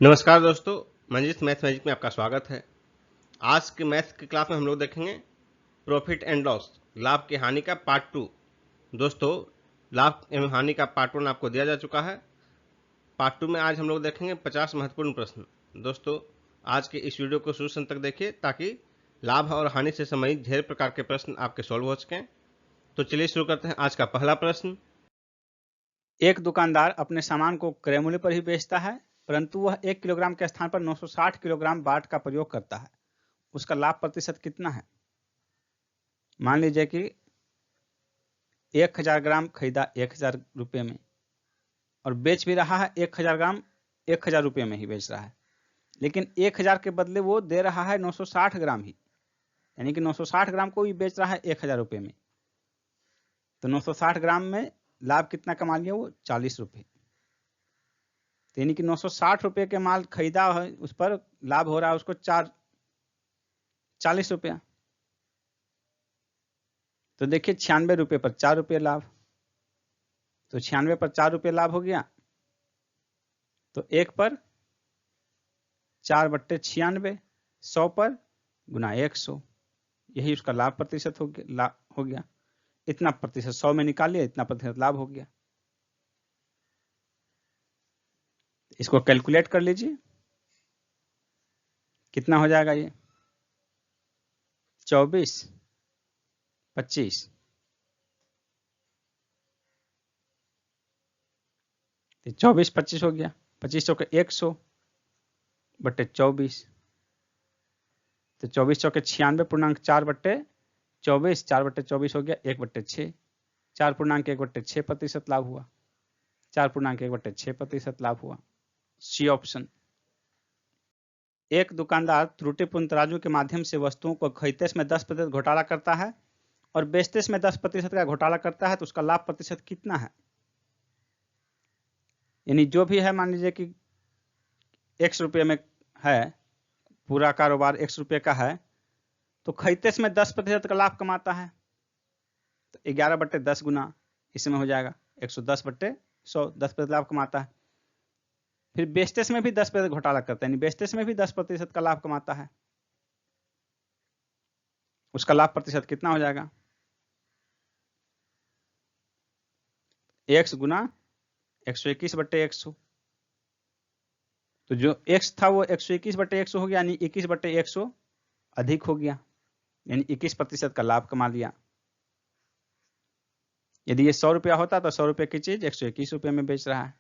नमस्कार दोस्तों, मंजिस math magic में आपका स्वागत है। आज के मैथ की क्लास में हम लोग देखेंगे प्रॉफिट एंड लॉस, लाभ की हानि का पार्ट टू। दोस्तों, लाभ एवं हानि का पार्ट वन आपको दिया जा चुका है। पार्ट टू में आज हम लोग देखेंगे 50 महत्वपूर्ण प्रश्न। दोस्तों, आज के इस वीडियो को शुरू से अंत तक देखिए ताकि लाभ और हानि से संबंधित ढेर प्रकार के प्रश्न आपके सॉल्व हो सकें। तो चलिए शुरू करते हैं आज का पहला प्रश्न। एक दुकानदार अपने सामान को क्रय मूल्य पर ही बेचता है, परंतु वह 1 किलोग्राम के स्थान पर 960 किलोग्राम बाट का प्रयोग करता है। उसका लाभ प्रतिशत कितना है? मान लीजिए कि 1000 ग्राम खरीदा 1000 रुपये में और बेच भी रहा है 1000 ग्राम 1000 रुपये में ही बेच रहा है, लेकिन 1000 के बदले वो दे रहा है 960 ग्राम ही, यानी कि 960 ग्राम को भी बेच रहा है 1000 रुपये में। तो 960 ग्राम में लाभ कितना कमा लिया वो? 40 रुपये। यानी कि 960 रुपये के माल खरीदा है, उस पर लाभ हो रहा है उसको 40 रुपया। तो देखिए 96 रुपये पर 4 रुपये लाभ, तो 96 पर 4 रुपये लाभ हो गया। तो 1 पर 4/96, 100 पर गुना 100, यही उसका लाभ प्रतिशत हो गया। इतना प्रतिशत 100 में निकालिए, इतना प्रतिशत लाभ हो गया। इसको कैलकुलेट कर लीजिए, कितना हो जाएगा ये? 24, 25, 24, 25 हो गया। 25 चौके 100/24, तो 24 चौके 96.4/24, 4/24 हो गया 1/6, 4.1/6% लाभ हुआ। 4.1/6% लाभ हुआ। C option. एक दुकानदार त्रुटिपूर्ण तराजू के माध्यम से वस्तुओं को खरीदते समय 10% घोटाला करता है और बेचते समय 10% का घोटाला करता है, तो उसका लाभ प्रतिशत कितना है? यानी जो भी है, मान लीजिए कि 100 रुपये में है, पूरा कारोबार 100 रुपये का है, तो खरीदते समय 10% का लाभ कमाता है, तो 11/10 गुना इसमें हो जाएगा 110/100, 10% लाभ कमाता है। फिर बेचते समय भी 10% घोटाला करता है, यानी बेचते समय भी 10% का लाभ कमाता है, उसका लाभ प्रतिशत कितना हो जाएगा? x गुना 121/100, तो जो x था वो 121/100 हो गया, यानी 21/100 अधिक हो गया, यानी 21% का लाभ कमा लिया। यदि ये 100 रुपया होता तो 100 रुपये की चीज 121 रुपये में बेच रहा है।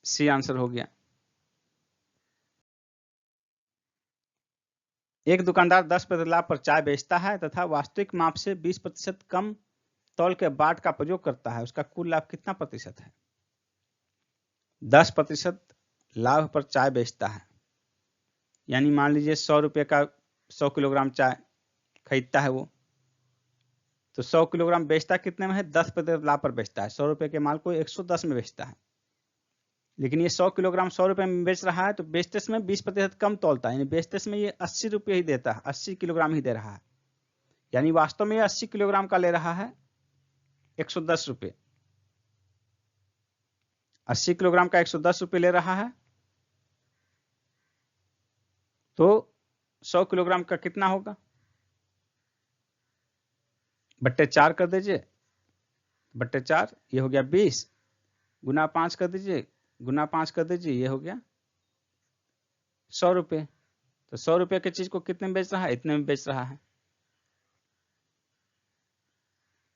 सी आंसर हो गया। एक दुकानदार 10% लाभ पर चाय बेचता है तथा वास्तविक माप से 20% कम तौल के बाट का प्रयोग करता है, उसका कुल लाभ कितना प्रतिशत है? 10% लाभ पर चाय बेचता है, यानी मान लीजिए 100 रुपये का 100 किलोग्राम चाय खरीदता है वो, तो 100 किलोग्राम बेचता कितने में है? 10% लाभ पर बेचता है। 100 रुपये के माल को 110 में बेचता है, लेकिन ये 100 किलोग्राम 100 रुपये में बेच रहा है, तो बेचते समय 20% कम तौलता है, यानी बेचते समय ये 80 रुपये ही देता है, 80 किलोग्राम ही दे रहा है, यानी वास्तव में ये 80 किलोग्राम का ले रहा है 110 रुपये। 80 किलोग्राम का 110 रुपये ले रहा है, तो 100 किलोग्राम का कितना होगा? बट्टे 4 कर दीजिए, बट्टे 4 ये हो गया 20, गुना 5 कर दीजिए, गुना 5 कर दीजिए, ये हो गया 100 रुपये। तो 100 रुपये की चीज को कितने में बेच रहा है? इतने में बेच रहा है।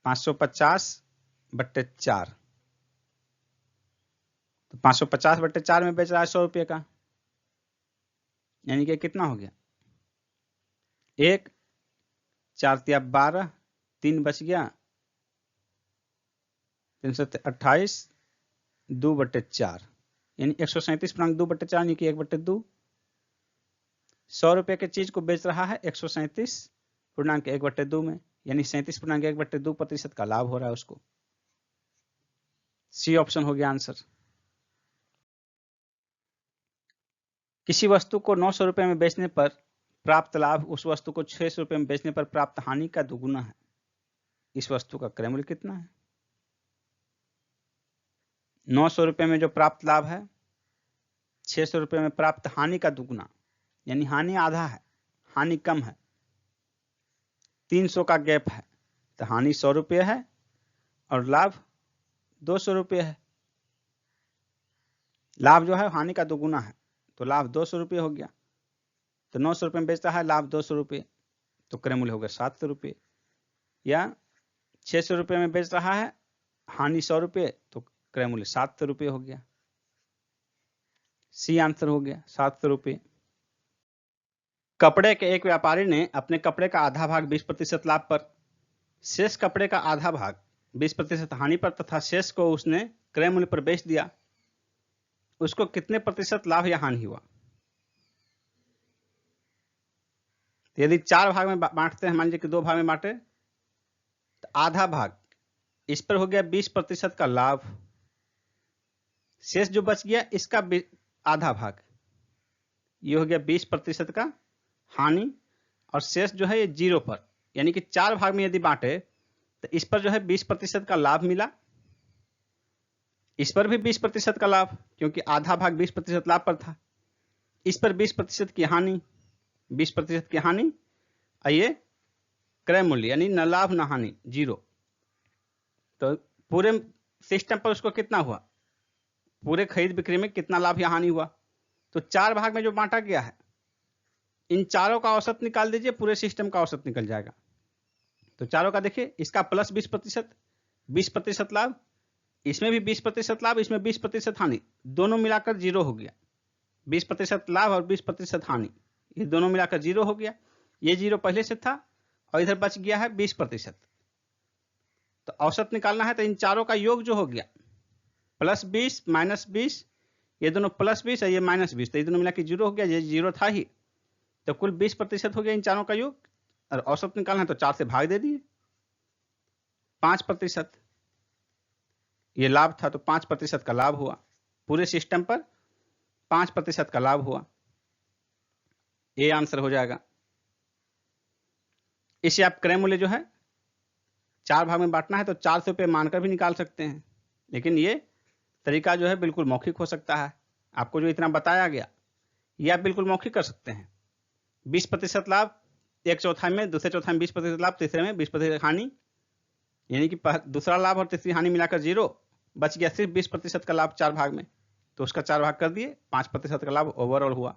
550/4, तो 550/4 में बेच रहा है 100 रुपये का, यानी कि कितना हो गया? 1, 4 तिया 12, 3 बच गया, 328, 2/4, यानी 137.2/4, यानी कि 1/2। 100 रुपये की चीज को बेच रहा है 137.1/2 में, यानी 37.1/2% का लाभ हो रहा है उसको। सी ऑप्शन हो गया आंसर। किसी वस्तु को 900 रुपये में बेचने पर प्राप्त लाभ उस वस्तु को 600 रुपये में बेचने पर प्राप्त हानि का दोगुना है। इस वस्तु का क्रय मूल्य कितना है? 900 में जो प्राप्त लाभ है 600 में प्राप्त हानि का दुगुना, यानी हानि आधा है, हानि कम है। 300 का गैप है तो हानि 100 है और लाभ 200 है। लाभ जो है हानि का दुगुना है तो लाभ 200 हो गया। तो 900 में बेचता है, लाभ 200, तो क्रय मूल्य हो गया 700। या 600 में बेच रहा है, हानि 100, तो क्रय मूल्य 700 हो गया। सी आंसर हो गया 700। कपड़े के एक व्यापारी ने अपने कपड़े का आधा भाग 20% लाभ पर, शेष कपड़े का आधा भाग 20% हानि पर तथा शेष को उसने क्रय मूल्य पर बेच दिया। उसको कितने प्रतिशत लाभ या हानि हुआ? यदि 4 भाग में बांटते हैं, मान लीजिए कि 2 भाग में बांटे, तो आधा भाग इस पर हो गया 20% का लाभ, शेष जो बच गया इसका आधा भाग, ये हो गया 20% का हानि, और शेष जो है ये 0 पर। यानी कि 4 भाग में यदि बांटे तो इस पर जो है 20% का लाभ मिला, इस पर भी 20% का लाभ, क्योंकि आधा भाग 20% लाभ पर था। इस पर 20% की हानि, 20% की हानि, और ये क्रय मूल्य यानी न लाभ न हानि 0। तो पूरे सिस्टम पर उसको कितना हुआ, पूरे खरीद बिक्री में कितना लाभ या हानि हुआ? तो 4 भाग में जो बांटा गया है, इन चारों का औसत निकाल दीजिए, पूरे सिस्टम का औसत निकल जाएगा। तो चारों का देखिए, इसका प्लस 20%, 20% लाभ, इसमें भी 20% लाभ, इसमें 20% हानि, दोनों मिलाकर 0 हो गया। 20% लाभ और 20% हानि, ये दोनों मिलाकर 0 हो गया। ये 0 पहले से था और इधर बच गया है 20%। तो औसत निकालना है तो इन चारों का योग जो हो गया, प्लस 20 माइनस 20, ये दोनों प्लस 20 और ये माइनस 20, तो ये दोनों मिला के 0 हो गया। ये 0 था ही, तो कुल 20% हो गया इन चारों का योग। और औसत निकालना है तो 4 से भाग दे दिए, 5%। ये लाभ था तो 5% का लाभ हुआ, पूरे सिस्टम पर 5% का लाभ हुआ। ये आंसर हो जाएगा। इसे आप क्रय मूल्य जो है 4 भाग में बांटना है तो 400 रुपये मानकर भी निकाल सकते हैं, लेकिन ये तरीका जो है बिल्कुल मौखिक हो सकता है। आपको जो इतना बताया गया ये आप बिल्कुल मौखिक कर सकते हैं। 20% लाभ एक चौथाई में, दूसरे चौथाई में 20% लाभ, तीसरे में 20% हानि, यानी कि दूसरा लाभ और तीसरी हानि मिलाकर 0, बच गया सिर्फ 20% का लाभ 4 भाग में, तो उसका 4 भाग कर दिए, 5% का लाभ ओवरऑल हुआ।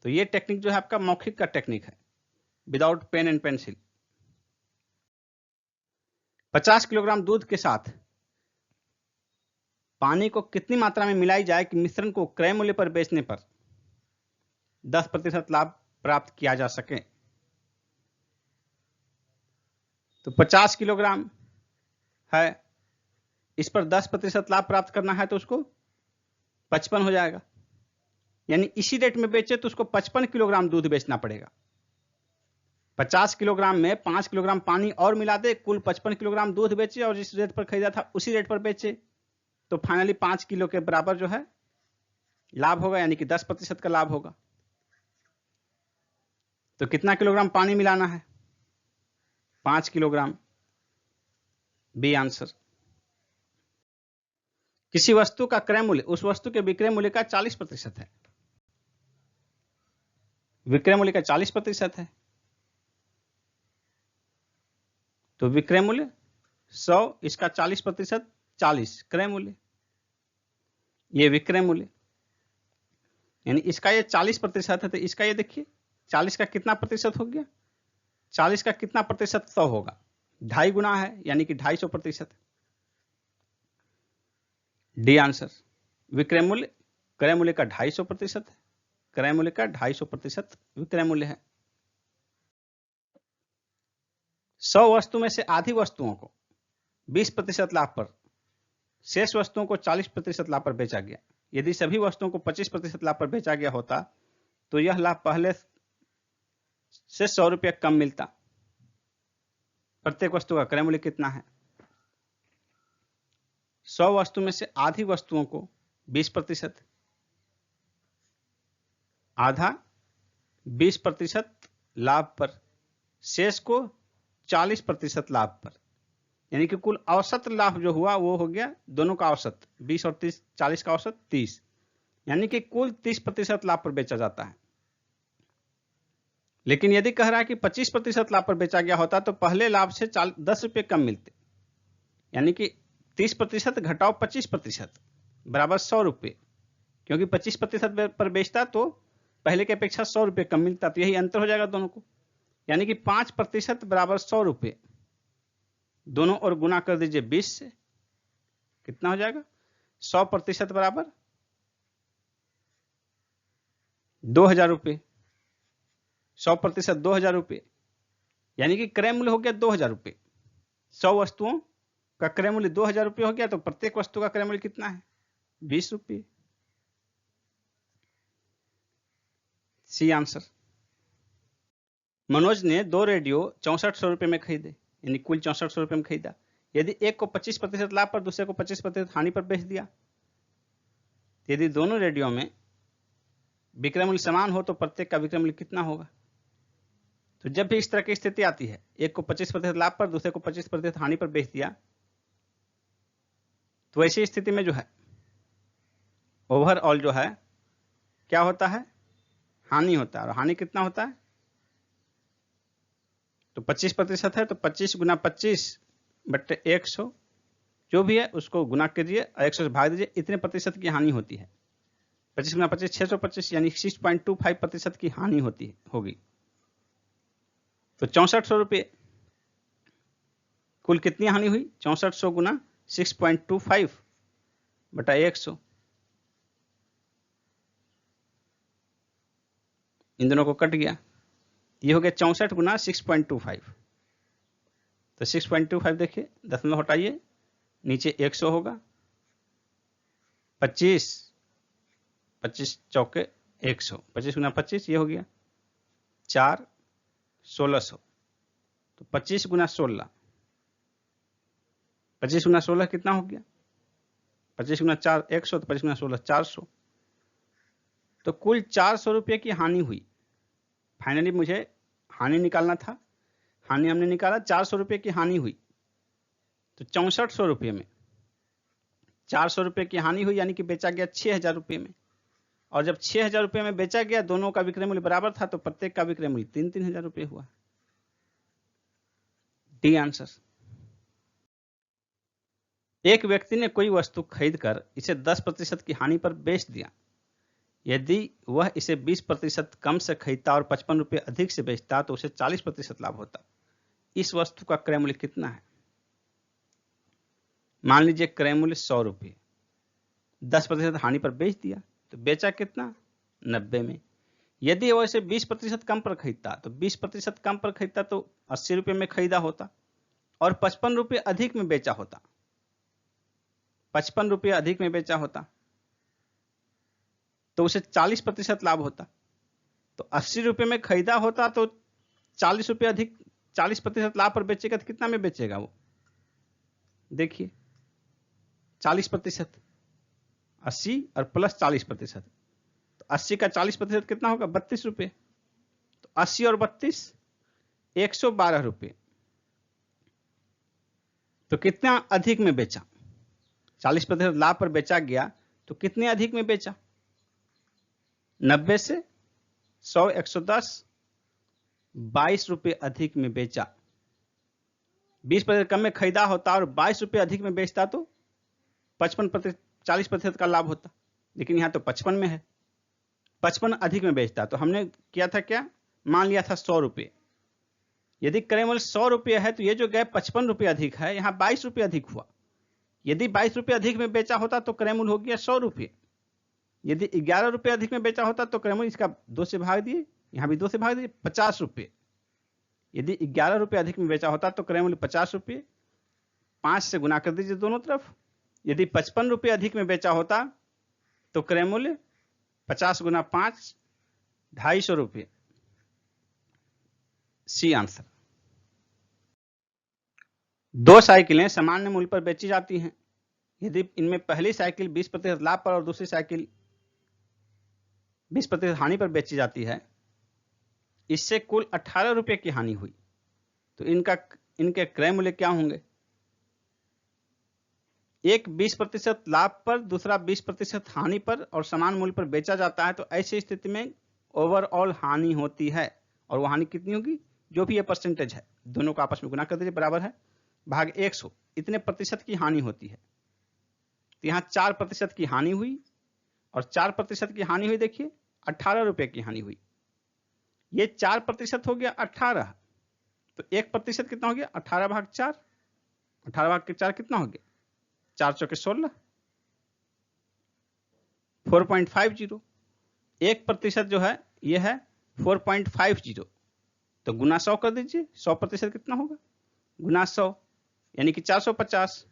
तो ये टेक्निक जो है आपका मौखिक का टेक्निक है, without pen and pencil. 50 kilogram दूध के साथ पानी को कितनी मात्रा में मिलाई जाए कि मिश्रण को क्रय मूल्य पर बेचने पर 10% लाभ प्राप्त किया जा सके? तो 50 किलोग्राम है, इस पर 10% लाभ प्राप्त करना है तो उसको 55 हो जाएगा। यानी इसी रेट में बेचे तो उसको 55 किलोग्राम दूध बेचना पड़ेगा। 50 किलोग्राम में 5 किलोग्राम पानी और मिला दे, कुल 55 किलोग्राम दूध बेचे और जिस रेट पर खरीदा था उसी रेट पर बेचे, तो फाइनली 5 किलो के बराबर जो है लाभ होगा, यानी कि 10% का लाभ होगा। तो कितना किलोग्राम पानी मिलाना है? 5 किलोग्राम, बी आंसर। किसी वस्तु का क्रय मूल्य उस वस्तु के विक्रय मूल्य का 40% है, विक्रय मूल्य का 40% है, तो विक्रय मूल्य 100, इसका 40%, 40 क्रय मूल्य, ये विक्रय मूल्य, यानी इसका ये 40% है, तो इसका ये देखिए 40 का कितना प्रतिशत हो गया, 40 का कितना प्रतिशत 100 होगा, 2.5 गुना है, यानी कि 250%। D answer. विक्रय मूल्य क्रय मूल्य का 250% है, क्रय मूल्य का 250% विक्रय मूल्य है। 100 वस्तु में से आधी वस्तुओं को 20% लाभ पर, शेष वस्तुओं को 40% लाभ पर बेचा गया। यदि सभी वस्तुओं को 25% लाभ पर बेचा गया होता तो यह लाभ पहले से 100 रुपये कम मिलता। प्रत्येक वस्तु का क्रय मूल्य कितना है? 100 वस्तु में से आधी वस्तुओं को 20%, आधा 20% लाभ पर, शेष को 40% लाभ पर, यानी कि कुल औसत लाभ जो हुआ वो हो गया दोनों का औसत, 20 और 30, 40 का औसत 30, यानी कि कुल 30% लाभ पर बेचा जाता है। लेकिन यदि कह रहा है कि 25% लाभ पर बेचा गया होता तो पहले लाभ से 10 रुपये कम मिलते, यानी कि 30% घटाओ 25% बराबर 100 रुपये, क्योंकि 25% पर बेचता तो पहले की अपेक्षा 100 रुपये कम मिलता, तो यही अंतर हो जाएगा दोनों को, यानी कि 5% बराबर 100 रुपये, दोनों और गुना कर दीजिए 20 से, कितना हो जाएगा 100% बराबर 2000 रुपये, 100% 2000 रुपये, यानी कि क्रय मूल्य हो गया 2000 रुपये। 100 वस्तुओं का क्रय मूल्य 2000 रुपये हो गया, तो प्रत्येक वस्तु का क्रय मूल्य कितना है 20 रुपये। C answer. मनोज ने 2 रेडियो 6400 रुपये में खरीदे, यानी कुल 6400 रुपये में खरीदा। यदि एक को 25% लाभ पर दूसरे को 25% हानि पर बेच दिया, यदि दोनों रेडियो में विक्रय मूल्य समान हो तो प्रत्येक का विक्रय मूल्य कितना होगा। तो जब भी इस तरह की स्थिति आती है, एक को 25% लाभ पर दूसरे को 25% हानि पर बेच दिया, तो ऐसी स्थिति में जो है ओवरऑल जो है क्या होता है, हानि होता है। और हानि कितना होता है, तो 25% है तो 25 गुना 25 बट्टे 100 जो भी है उसको गुना कीजिए और 100 से भाग दीजिए, इतने प्रतिशत की हानि होती है। 25 गुना 25 625, यानी 6.25% की हानि होगी। तो 6400 रुपये कुल कितनी हानि हुई, 6400 गुना 6.25 बटा 100, इन दोनों को कट गया, ये हो गया 64 गुना 6.25। तो 6.25 देखिए, दशमलव हटाइए, नीचे 100 होगा, 25 चौके 100, 25 गुना 25 ये हो गया 4 1600। तो 25 गुना 16, 25 गुना 16 कितना हो गया, 25 गुना 4 100, तो 25 गुना 16 400। तो कुल 400 रुपये की हानि हुई। फाइनली मुझे हानि निकालना था, हानि हमने निकाला, 400 रुपये की हानि हुई। तो 6400 रुपये में 400 रुपये की हानि हुई, यानी कि बेचा गया 6000 रुपये में। और जब 6000 रुपये में बेचा गया, दोनों का विक्रय मूल्य बराबर था, तो प्रत्येक का विक्रय मूल्य 3000 रुपये हुआ। D answer. एक व्यक्ति ने कोई वस्तु खरीदकर इसे 10% की हानि पर बेच दिया। यदि वह इसे 20% कम से खरीदता और 55 रुपये अधिक से बेचता तो उसे 40% लाभ होता। इस वस्तु का क्रय मूल्य कितना है। मान लीजिए क्रय मूल्य 100 रुपये, 10% हानि पर बेच दिया, तो बेचा कितना 90 में। यदि वह इसे 20% कम पर खरीदता, तो 20% कम पर खरीदता तो 80 रुपये में खरीदा होता और 55 रुपये अधिक में बेचा होता, 55 रुपये अधिक में बेचा होता तो उसे 40% लाभ होता। तो 80 रुपये में खरीदा होता तो 40 रुपये अधिक 40% लाभ पर बेचेगा, तो कितना में बेचेगा वो, देखिए 40%, 80 और प्लस 40%, तो 80 का 40% कितना होगा 32 रुपये। तो 80 और 32 112 रुपये। तो कितना अधिक में बेचा, 40% लाभ पर बेचा गया, तो कितने अधिक में बेचा, 90 से 100 110 22 रुपये अधिक में बेचा। 20% कम में खरीदा होता और 22 रुपये अधिक में बेचता तो 40% का लाभ होता, लेकिन यहां तो 55 में है, 55 अधिक में बेचता। तो हमने किया था क्या, मान लिया था 100 रुपये। यदि क्रय मूल्य 100 रुपये है तो ये जो गैप 55 रुपये अधिक है, यहां 22 रुपये अधिक हुआ। यदि 22 रुपये अधिक में बेचा होता तो क्रय मूल्य हो गया 100 रुपये। यदि 11 रुपये अधिक में बेचा होता तो क्रय मूल्य इसका 2 से भाग दिए, यहां भी 2 से भाग दिए, 50 रुपये। यदि 11 रुपये अधिक में बेचा होता तो क्रय मूल्य 50 रुपये, 5 से गुना कर दीजिए दोनों तरफ। यदि 55 रुपये अधिक में बेचा होता तो क्रय मूल्य 50 गुना 5 250 रुपये। C answer. 2 साइकिलें सामान्य मूल्य पर बेची जाती हैं। यदि इनमें पहली साइकिल 20% लाभ पर और दूसरी साइकिल 20% हानि पर बेची जाती है, इससे कुल 18 रुपये की हानि हुई, तो इनके क्रय मूल्य क्या होंगे। एक 20% लाभ पर, दूसरा 20% हानि पर और समान मूल्य पर बेचा जाता है, तो ऐसी स्थिति में ओवरऑल हानि होती है। और वो हानि कितनी होगी? जो भी ये परसेंटेज है दोनों को आपस में गुना कर दीजिए, बराबर है भाग 100, इतने प्रतिशत की हानि होती है। तो यहाँ 4% की हानि हुई और 4% की हानि हुई, देखिए 18 रुपए की हानि हुई। ये 4% हो गया 18, तो 1% कितना हो गया? 18 भाग 4, 18 भाग के 4 कितना हो गया? 4 चौके 16, 4.50। 1% जो है ये है 4.50, तो गुना 100 कर दीजिए। 100% कितना होगा? गुना 100, यानी कि 450,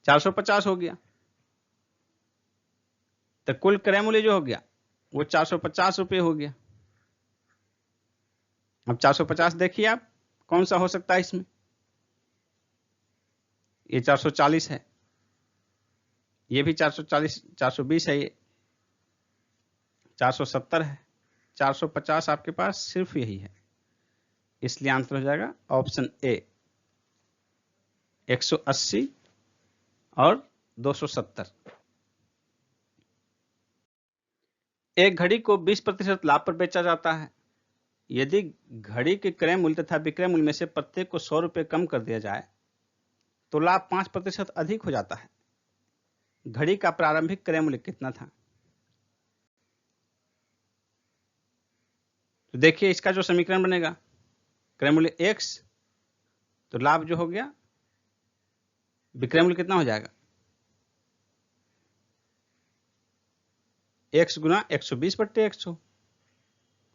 450 हो गया। तो कुल क्रय मूल्य जो हो गया वो 450 रुपये हो गया। अब 450 देखिए आप कौन सा हो सकता है इसमें? ये 440 है, ये भी 440, 420 है, ये 470 है, 450 आपके पास सिर्फ यही है, इसलिए आंसर हो जाएगा ऑप्शन ए 180 और 270। एक घड़ी को 20% लाभ पर बेचा जाता है। यदि घड़ी के क्रय मूल्य तथा विक्रय मूल्य में से प्रत्येक को 100 रुपये कम कर दिया जाए तो लाभ 5% अधिक हो जाता है। घड़ी का प्रारंभिक क्रय मूल्य कितना था? तो देखिए इसका जो समीकरण बनेगा, क्रय मूल्य x, तो लाभ जो हो गया विक्रय मूल्य कितना हो जाएगा? x गुना 120/100।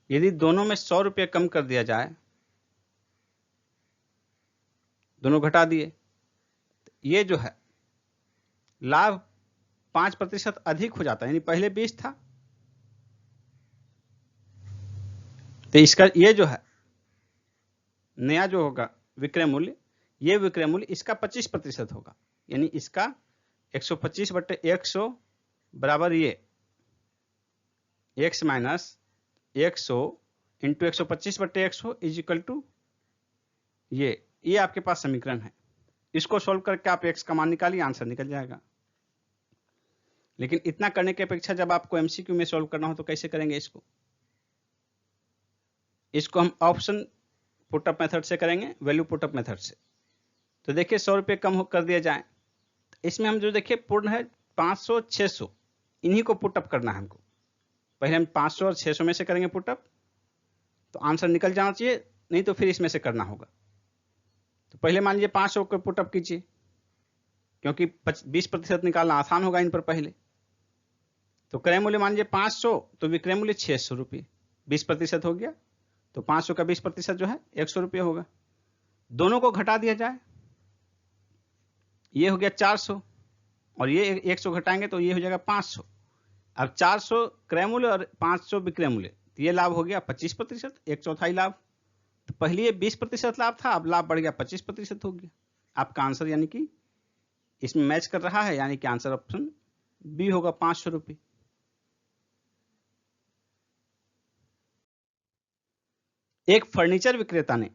यदि दोनों में 100 रुपये कम कर दिया जाए, दोनों घटा दिए, तो ये जो है लाभ 5% अधिक हो जाता है, यानी पहले 20 था, तो इसका ये जो है नया जो होगा विक्रय मूल्य, ये विक्रय मूल्य इसका 25% होगा, यानी इसका 125/100 बराबर ये x minus 100 into 125/100 is equal to ये आपके पास समीकरण है। इसको सोल्व करके आप x का मान निकालिए, आंसर निकल जाएगा। लेकिन इतना करने की अपेक्षा जब आपको एमसीक्यू में सोल्व करना हो तो कैसे करेंगे इसको हम ऑप्शन पुटअप मेथड से करेंगे, वैल्यू पुटअप मेथड से। तो देखिए 100 रुपये कम कर दिया जाए, इसमें हम जो देखिए पूर्ण है 500 600, इन्हीं को पुटअप करना है हमको। पहले हम 500 और 600 में से करेंगे पुटअप, तो आंसर निकल जाना चाहिए, नहीं तो फिर इसमें से करना होगा। तो पहले मान लीजिए 500 को पुटअप कीजिए, क्योंकि 20% निकालना आसान होगा इन पर पहले। तो क्रय मूल्य मान लीजिए 500, तो विक्रय मूल्य 600 रुपये, 20% हो गया, तो 500 का 20% जो है 100 रुपये होगा। दोनों को घटा दिया जाए, ये हो गया 400 और ये 100 घटाएंगे तो ये हो जाएगा 500। अब 400 क्रय मूल्य और 500 विक्रय मूल्य, तो ये लाभ हो गया 25%, 1/4 लाभ। तो पहले ये 20% लाभ था, अब लाभ बढ़ गया 25% हो गया। आपका आंसर यानी कि इसमें मैच कर रहा है, यानी कि आंसर ऑप्शन बी होगा 500 रुपये। एक फर्नीचर विक्रेता ने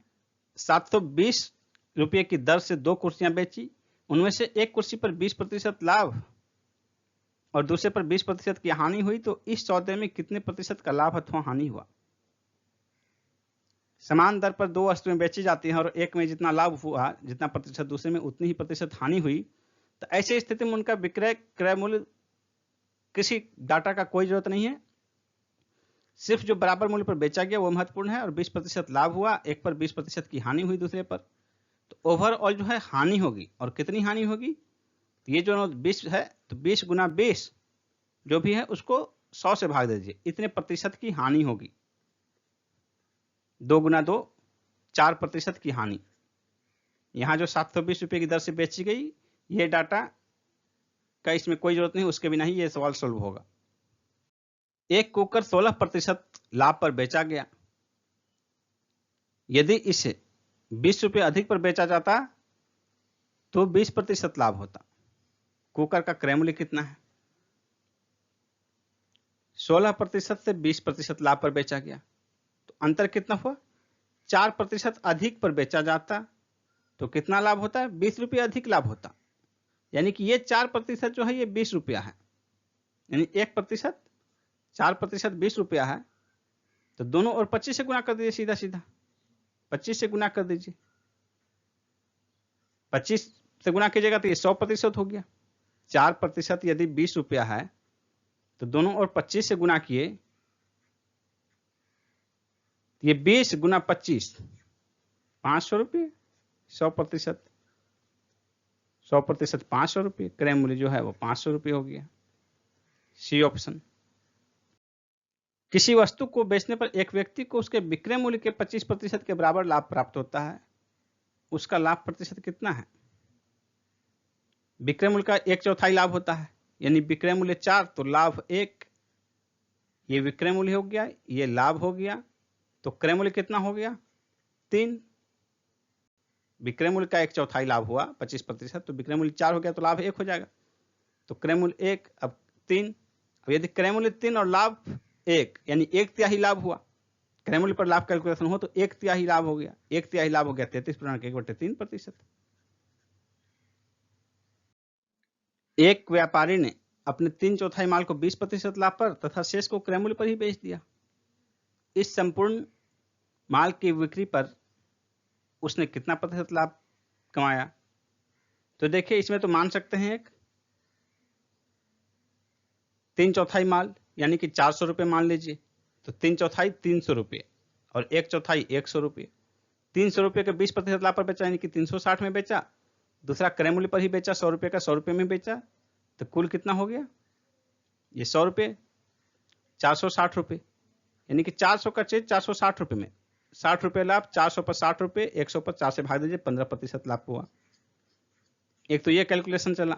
720 रुपये की दर से 2 कुर्सियां बेची। उनमें से एक कुर्सी पर 20% लाभ और दूसरे पर 20% की हानि हुई, तो इस सौदे में कितने प्रतिशत का लाभ अथवा हानि हुआ? समान दर पर 2 वस्तुएं बेची जाती हैं और एक में जितना लाभ हुआ, जितना प्रतिशत, दूसरे में उतनी ही प्रतिशत हानि हुई, तो ऐसी स्थिति में उनका विक्रय क्रय मूल्य, किसी डाटा का कोई जरूरत नहीं है, सिर्फ जो बराबर मूल्य पर बेचा गया वो महत्वपूर्ण है, और 20% लाभ हुआ, एक पर 20% की हानि हुई दूसरे पर, तो ओवरऑल जो है हानि होगी। और कितनी हानि होगी? तो ये जो 20 है, तो 20 गुना 20 जो भी है उसको 100 से भाग दीजिए, इतने प्रतिशत की हानि होगी। 2 गुना 2 4% की हानि। यहाँ जो 720 रुपये की दर से बेची गई, ये डाटा का इसमें कोई जरूरत नहीं, उसके बिना ही ये सवाल सोल्व होगा। एक कुकर 16% लाभ पर बेचा गया। यदि इसे 20 रुपये अधिक पर बेचा जाता तो 20% लाभ होता। कुकर का क्रय मूल्य कितना है? 16% से 20% लाभ पर बेचा गया, तो अंतर कितना हुआ? 4% अधिक पर बेचा जाता तो कितना लाभ होता है? 20 रुपया अधिक लाभ होता। यानी कि ये 4% जो है ये 20 रुपया है, यानी 1%, 4% 20 रुपया है। तो दोनों और 25 से गुना कर दीजिए, सीधा सीधा 25 से गुना कर दीजिए। 25 से गुना कीजिएगा तो ये 100% हो गया। 4% यदि 20 रुपया है तो दोनों और 25 से गुना किए, ये 20 गुना 25 500 रुपये। 100%, 100% 500 रुपये। क्रय मूल्य जो है वो 500 रुपये हो गया। C option. किसी वस्तु को बेचने पर एक व्यक्ति को उसके विक्रय मूल्य के 25% के बराबर लाभ प्राप्त होता है, उसका लाभ प्रतिशत कितना है? विक्रय मूल्य का 1/4 लाभ होता है, यानी विक्रय मूल्य 4 तो लाभ 1। ये विक्रय मूल्य हो गया, ये लाभ हो गया, तो क्रय मूल्य कितना हो गया? 3। विक्रय मूल्य का 1/4 लाभ हुआ 25%, तो विक्रय मूल्य 4 हो गया तो लाभ 1 हो जाएगा। तो क्रय मूल्य 1, अब 3। अब यदि क्रय मूल्य 3 और लाभ 1 यानी 1/3 लाभ हुआ, क्रय मूल्य पर लाभ कैलकुलेशन हो तो 1/3 लाभ हो गया। 1/3 लाभ हो गया 33.1/3%। एक व्यापारी ने अपने 3/4 माल को 20% लाभ पर तथा शेष को क्रय मूल्य पर ही बेच दिया। इस संपूर्ण माल की बिक्री पर उसने कितना प्रतिशत लाभ कमाया? तो देखिए इसमें तो मान सकते हैं एक 3/4 माल यानी कि 400 रुपये मान लीजिए, तो 3/4 300 रुपये और 1/4 100 रुपये। 300 रुपये के 20% लाभ पर बेचा यानी कि 360 में बेचा। दूसरा क्रय मूल्य पर ही बेचा, 100 रुपये का 100 रुपये में बेचा, तो कुल कितना हो गया? ये 100 रुपये 460 रुपये, यानी कि 400 का चीज 460 रुपये में 60 रुपये लाभ। 400 पर 60 रुपये, 100 पर 4 से भाग दीजिए, 15% लाभ हुआ। एक तो ये कैलकुलेशन चला,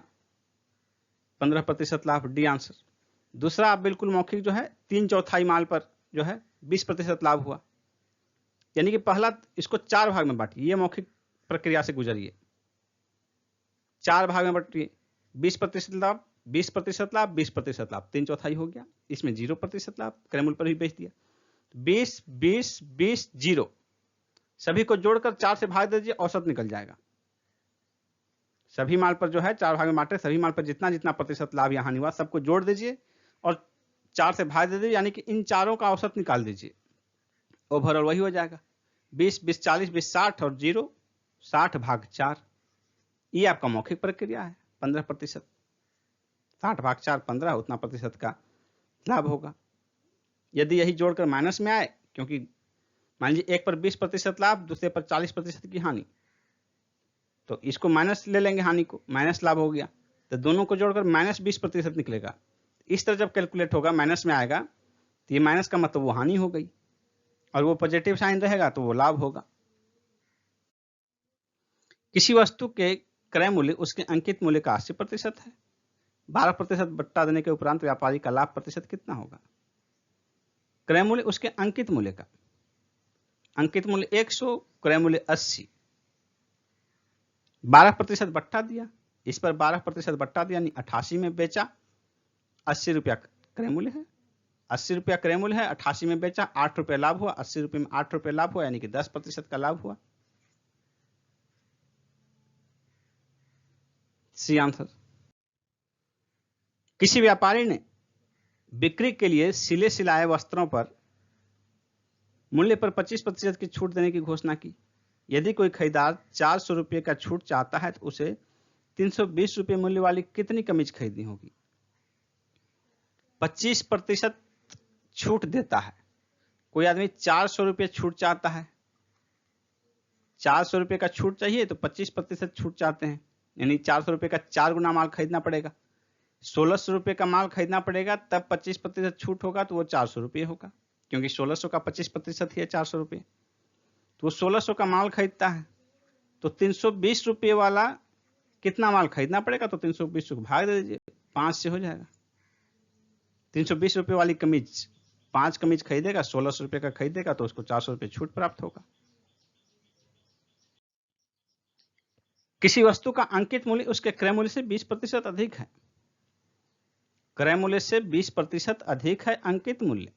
15% लाभ, डी आंसर। दूसरा आप बिल्कुल मौखिक जो है 3/4 माल पर जो है 20% लाभ हुआ, यानी कि पहला इसको 4 भाग में बांटिए, ये मौखिक प्रक्रिया से गुजरिए। 4 भाग में बांटिए, 20% लाभ, 20% लाभ, 20% लाभ, 3/4 हो गया। इसमें 0% लाभ, क्रय मूल्य पर ही बेच दिया। 20 20 20 0 सभी को जोड़कर 4 से भाग दीजिए, औसत निकल जाएगा। सभी माल पर जो है 4 भाग में बांटे, सभी माल पर जितना जितना प्रतिशत लाभ या हानि हुआ सबको जोड़ दीजिए और 4 से भाग दे दीजिए, यानी कि इन चारों का औसत निकाल दीजिए। ओवरऑल वही हो जाएगा 20 20 40 20 60 और 0 60 भाग 4। ये आपका मौखिक प्रक्रिया है। 15%, 60 भाग 4 15, उतना प्रतिशत का लाभ होगा। यदि यही जोड़कर माइनस में आए, क्योंकि मान लीजिए एक पर 20% लाभ, दूसरे पर 40% की हानि, तो इसको माइनस ले लेंगे, हानि को माइनस लाभ हो गया, तो दोनों को जोड़कर -20% निकलेगा। इस तरह जब कैलकुलेट होगा माइनस में आएगा, तो ये माइनस का मतलब वो हानि हो गई, और वो पॉजिटिव साइन रहेगा तो वो लाभ होगा। किसी वस्तु के क्रय मूल्य उसके अंकित मूल्य का 80% है। 12% बट्टा देने के उपरांत व्यापारी का लाभ प्रतिशत कितना होगा? क्रय मूल्य उसके अंकित मूल्य का, अंकित मूल्य 100, क्रय मूल्य 80, 12% बट्टा दिया, इस पर 12% बट्टा दिया यानी 88 में बेचा, 80 रुपया क्रय मूल्य है, 80 रुपया क्रय मूल्य है, 88 में बेचा, 8 रुपये लाभ हुआ, 80 रुपये में 8 रुपये लाभ हुआ, यानी कि 10% का लाभ हुआ। C answer. किसी व्यापारी ने बिक्री के लिए सिले सिलाए वस्त्रों पर मूल्य पर 25% की छूट देने की घोषणा की। यदि कोई खरीदार 400 रुपये का छूट चाहता है तो उसे 320 रुपये मूल्य वाली कितनी कमीज खरीदनी होगी? 25% छूट देता है। कोई आदमी 400 रुपये छूट चाहता है, 400 रुपये का छूट चाहिए तो 25% छूट चाहते हैं, यानी 400 रुपये का 4 गुना माल खरीदना पड़ेगा। 1600 रुपये का माल खरीदना पड़ेगा, तब 25% छूट होगा तो वो 400 रुपये होगा, क्योंकि 1600 का 25% ही है 400 रुपये। तो वो 1600 का माल खरीदता है, तो 320 रुपये वाला कितना माल खरीदना पड़ेगा? तो 320 को भाग दे दीजिए, 5 से हो जाएगा। 320 रुपये वाली कमीज 5 कमीज खरीदेगा, 1600 रुपये का खरीदेगा तो उसको 400 रुपये छूट प्राप्त होगा। किसी वस्तु का अंकित मूल्य उसके क्रय मूल्य से 20% अधिक है। क्रय मूल्य से 20% अधिक है अंकित मूल्य।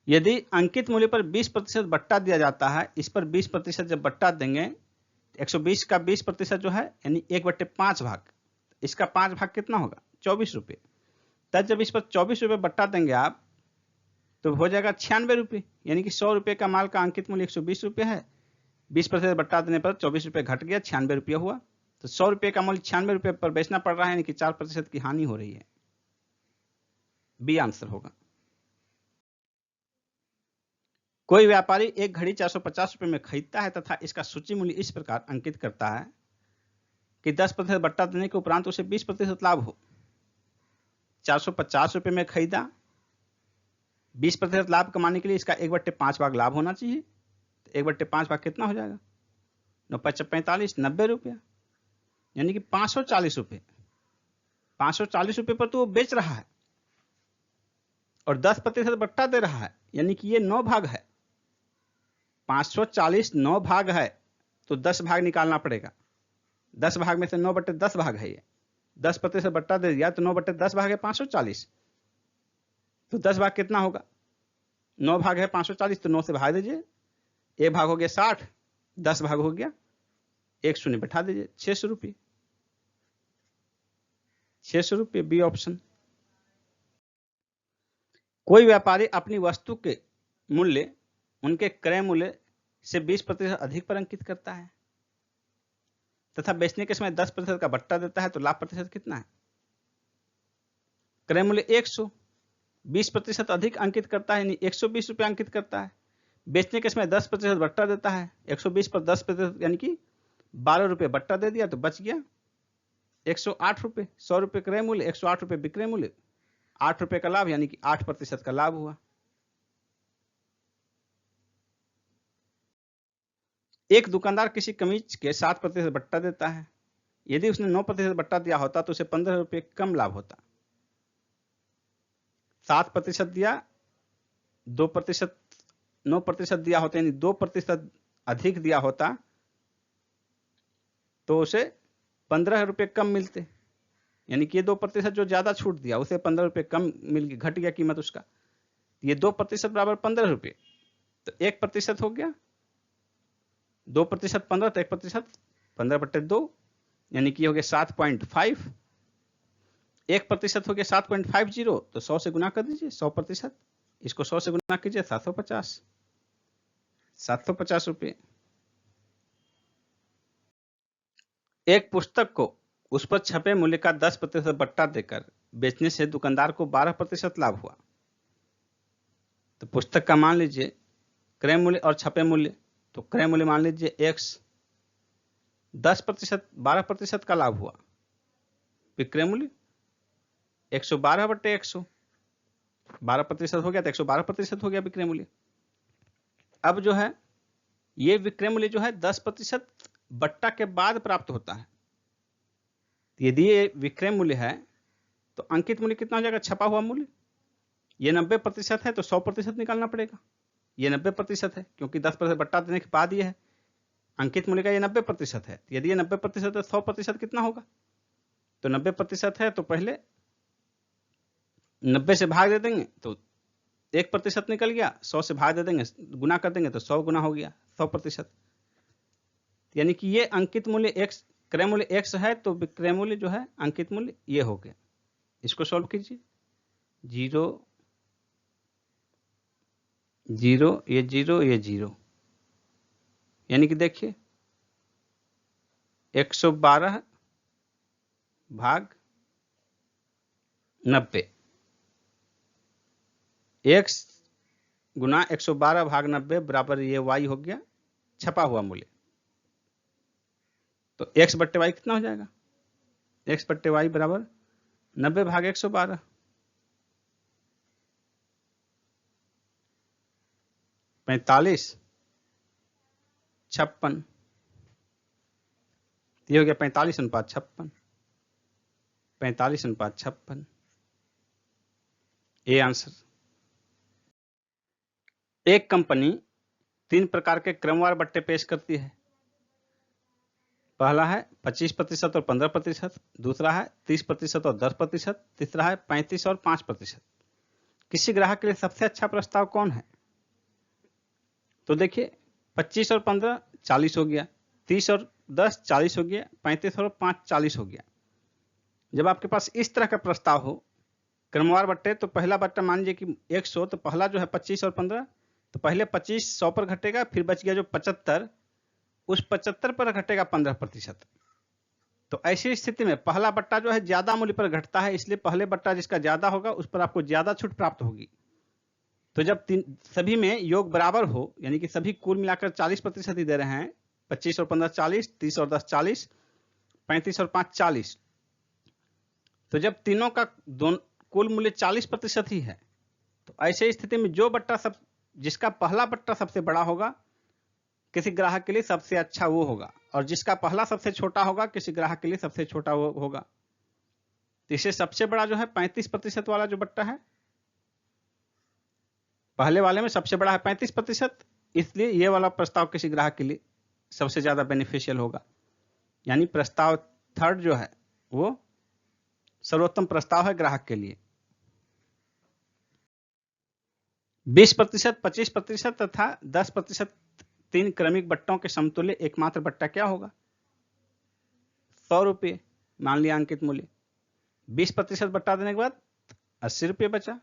यदि अंकित मूल्य पर 20% बट्टा दिया जाता है, इस पर 20% जब बट्टा देंगे 120 का 20% जो है यानी 1/5 भाग, इसका 5 भाग कितना होगा 24 रुपये। तब जब इस पर 24 रुपये बट्टा देंगे आप तो हो जाएगा 96 रुपये, यानी कि 100 रुपये का माल का अंकित मूल्य 120 रुपये है, 20% बट्टा देने पर 24 रुपये घट गया, 96 रुपये हुआ। तो 100 रुपये का मूल्य 96 रुपये पर बेचना पड़ रहा है, यानी कि 4% की हानि हो रही है। बी आंसर होगा। कोई व्यापारी एक घड़ी 450 रुपये में खरीदता है तथा इसका सूची मूल्य इस प्रकार अंकित करता है कि 10% बट्टा देने के उपरांत उसे 20% लाभ हो। 450 रुपये में खरीदा, 20% लाभ कमाने के लिए इसका 1/5 भाग लाभ होना चाहिए। तो 1/5 भाग कितना हो जाएगा 9×5=45, 90 रुपया, यानी कि 540 रुपये। 540 रुपये पर तो वो बेच रहा है और 10% बट्टा दे रहा है, यानी कि ये 9 भाग है। 540 9 भाग है तो 10 भाग निकालना पड़ेगा। 10 भाग में से 9/10 भाग है ये। 10% बट्टा दे दिया तो 9/10 भाग है 540। तो 10 भाग कितना होगा 9 भाग है 540, तो 9 से भाग दीजिए, 1 भाग हो गया 60, 10 भाग हो गया 1 शून्य बैठा दीजिए, 600 रुपये। 600 रुपये, बी ऑप्शन। कोई व्यापारी अपनी वस्तु के मूल्य उनके क्रय मूल्य से 20% अधिक पर अंकित करता है तथा बेचने के समय 10% का बट्टा देता है, तो लाभ प्रतिशत कितना है। क्रय मूल्य 100, 20% अधिक अंकित करता है यानी 120 रुपये अंकित करता है। बेचने के समय 10% बट्टा देता है, 120 पर 10% यानी कि 12 रुपये बट्टा दे दिया तो बच गया 108 रुपये। 100 रुपये क्रय मूल्य, 108 रुपये विक्रय मूल्य, 8 रुपये का लाभ, यानी कि 8% का लाभ हुआ। एक दुकानदार किसी कमीज के 7% बट्टा देता है। यदि उसने 9% बट्टा दिया होता तो उसे 15 रुपये कम लाभ होता। 7% दिया, 2%, 9% दिया होता यानी 2% अधिक दिया होता तो उसे 15 रुपये कम मिलते, यानी कि ये 2% जो ज्यादा छूट दिया उसे 15 रुपये कम मिल गई, घट गया कीमत उसका। ये 2% बराबर 15 रुपये, तो 1% हो गया, 2% 15, तो 1% 15/2, यानी कि हो गया 7.5। 1% हो गया 7.50, तो 100 से गुना कर दीजिए, 100%। इसको 100 से गुना कीजिए, 750, 750 रुपये। एक पुस्तक को उस पर छपे मूल्य का 10% बट्टा देकर बेचने से दुकानदार को 12% लाभ हुआ। तो पुस्तक का मान लीजिए क्रय मूल्य और छपे मूल्य, तो क्रय मूल्य मान लीजिए x, 10%, 12% का लाभ हुआ। विक्रय मूल्य 112/100, 12% हो गया तो 112% हो गया विक्रय मूल्य। अब जो है ये विक्रय मूल्य जो है 10% बट्टा के बाद प्राप्त होता है। यदि ये विक्रय मूल्य है तो अंकित मूल्य कितना हो जाएगा, छपा हुआ मूल्य। ये 90% है तो 100% निकालना पड़ेगा। ये 90% है क्योंकि 10% बट्टा देने के बाद ये है। अंकित मूल्य का ये 90% है। यदि ये 90% है 100% कितना होगा, तो 90% है तो पहले 90 से भाग दे देंगे तो 1% निकल गया, 100 से भाग दे देंगे, गुना कर देंगे तो 100 गुना हो गया 100%। यानी कि ये अंकित मूल्य x, क्रय मूल्य x है तो विक्रय मूल्य जो है अंकित मूल्य ये हो गया। इसको सॉल्व कीजिए, 0 0, ये 0, ये 0, यानी कि देखिए 112 भाग 90, x गुना 112 भाग 90 बराबर ये y हो गया छपा हुआ मूल्य। तो x/y कितना हो जाएगा, x/y बराबर 90 भाग 112, 45, 56, ये हो गया 45:56, 45:56, ये आंसर। एक कंपनी 3 प्रकार के क्रमवार बट्टे पेश करती है। पहला है 25% और 15%, दूसरा है 30% और 10%, तीसरा है 35 और 5%। किसी ग्राहक के लिए सबसे अच्छा प्रस्ताव कौन है। तो देखिए 25 और 15 40 हो गया, 30 और 10 40 हो गया, 35 और 5 40 हो गया। जब आपके पास इस तरह का प्रस्ताव हो क्रमवार बट्टे, तो पहला बट्टा मान लीजिए कि 100, तो पहला जो है 25 और 15, तो पहले 25 100 पर घटेगा, फिर बच गया जो 75, उस 75 पर घटेगा 15%। तो ऐसी स्थिति में पहला बट्टा जो है ज्यादा मूल्य पर घटता है, इसलिए पहले बट्टा जिसका ज्यादा होगा उस पर आपको ज्यादा छूट प्राप्त होगी। तो जब सभी में योग बराबर हो, यानी कि सभी कुल मिलाकर 40% ही दे रहे हैं, 25 और 15 40, 30 और 10 40, 35 और 5 40, तो जब तीनों का कुल मूल्य 40% ही है, तो ऐसे स्थिति में जो बट्टा जिसका पहला बट्टा सबसे बड़ा होगा किसी ग्राहक के लिए सबसे अच्छा वो होगा, और जिसका पहला सबसे छोटा होगा किसी ग्राहक के लिए सबसे छोटा वो होगा। तो इसे सबसे बड़ा जो है 35% वाला जो बट्टा है, पहले वाले में सबसे बड़ा है 35%, इसलिए ये वाला प्रस्ताव किसी ग्राहक के लिए सबसे ज्यादा बेनिफिशियल होगा। यानी प्रस्ताव थर्ड जो है वो सर्वोत्तम प्रस्ताव है ग्राहक के लिए। 20%, 25% तथा 10% तीन क्रमिक बट्टों के समतुल्य एकमात्र बट्टा क्या होगा? 100 रुपये मान लिया अंकित मूल्य। 20% बट्टा देने के बाद 80 रुपये बचा।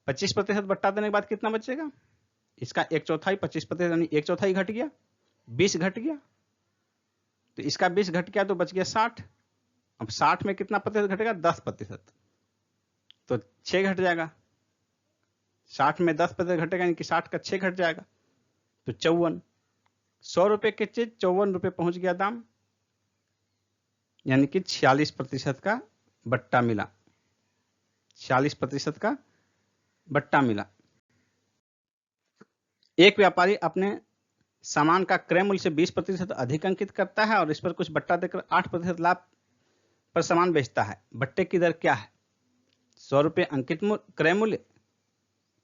25% बट्टा देने के बाद कितना बचेगा? इसका 1/4, 25% यानी 1/4 घट गया, 20 घट गया, तो इसका 20 घट गया तो बच गया 60। अब 60 में कितना प्रतिशत घटेगा? 10%, तो 6 घट जाएगा। 60 में 10% घटेगा यानी कि 60 का 6 घट जाएगा, तो 54। 100 रुपए की चीज 54 रुपए पहुंच गया दाम, यानी कि 46% का बट्टा मिला। 46% का बट्टा मिला। एक व्यापारी अपने सामान का क्रय मूल्य से 20% अधिक अंकित करता है और इस पर कुछ बट्टा देकर 8% लाभ पर सामान बेचता है। बट्टे की दर क्या है? 100 रुपये अंकित क्रय मूल्य,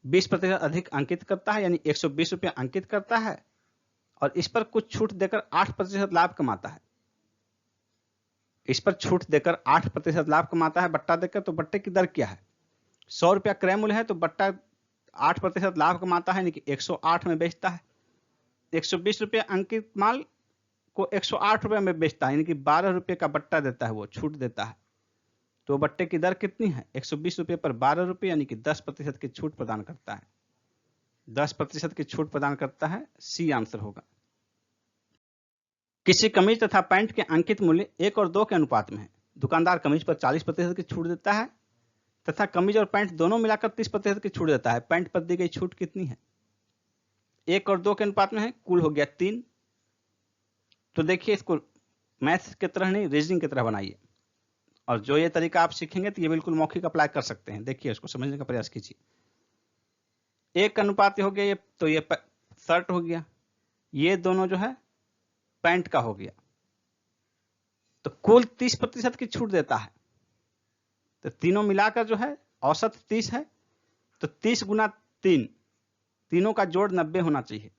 20% अधिक अंकित करता है यानी 120 रुपये अंकित करता है, और इस पर कुछ छूट देकर 8% लाभ कमाता है। इस पर छूट देकर 8% लाभ कमाता है बट्टा देकर, तो बट्टे की दर क्या है? 100 रुपया क्रय मूल्य है, तो बट्टा 8% लाभ कमाता है यानी कि 108 में बेचता है। 120 रुपये अंकित माल को 108 रुपये में बेचता है, यानी कि 12 रुपये का बट्टा देता है, वो छूट देता है। तो बट्टे की दर कितनी है? 120 रुपये पर 12 रुपये यानी कि 10% की छूट प्रदान करता है। 10% की छूट प्रदान करता है, सी आंसर होगा। किसी कमीज तथा पैंट के अंकित मूल्य 1 और 2 के अनुपात में है। दुकानदार कमीज पर 40% की छूट देता है तथा कमीज और पैंट दोनों मिलाकर 30% की छूट देता है। पैंट पर दी गई छूट कितनी है? 1 और 2 के अनुपात में है, कुल हो गया 3। तो देखिए इसको मैथ्स की तरह नहीं रीजनिंग की तरह बनाइए, और जो ये तरीका आप सीखेंगे तो ये बिल्कुल मौखिक अप्लाई कर सकते हैं। देखिए इसको समझने का प्रयास कीजिए। 1 अनुपात हो गया ये, तो ये शर्ट हो गया, ये दोनों जो है पैंट का हो गया, तो कुल 30% की छूट देता है। तो तीनों मिलाकर जो है औसत 30 है, तो 30 गुना 3, तीनों का जोड़ 90 होना चाहिए,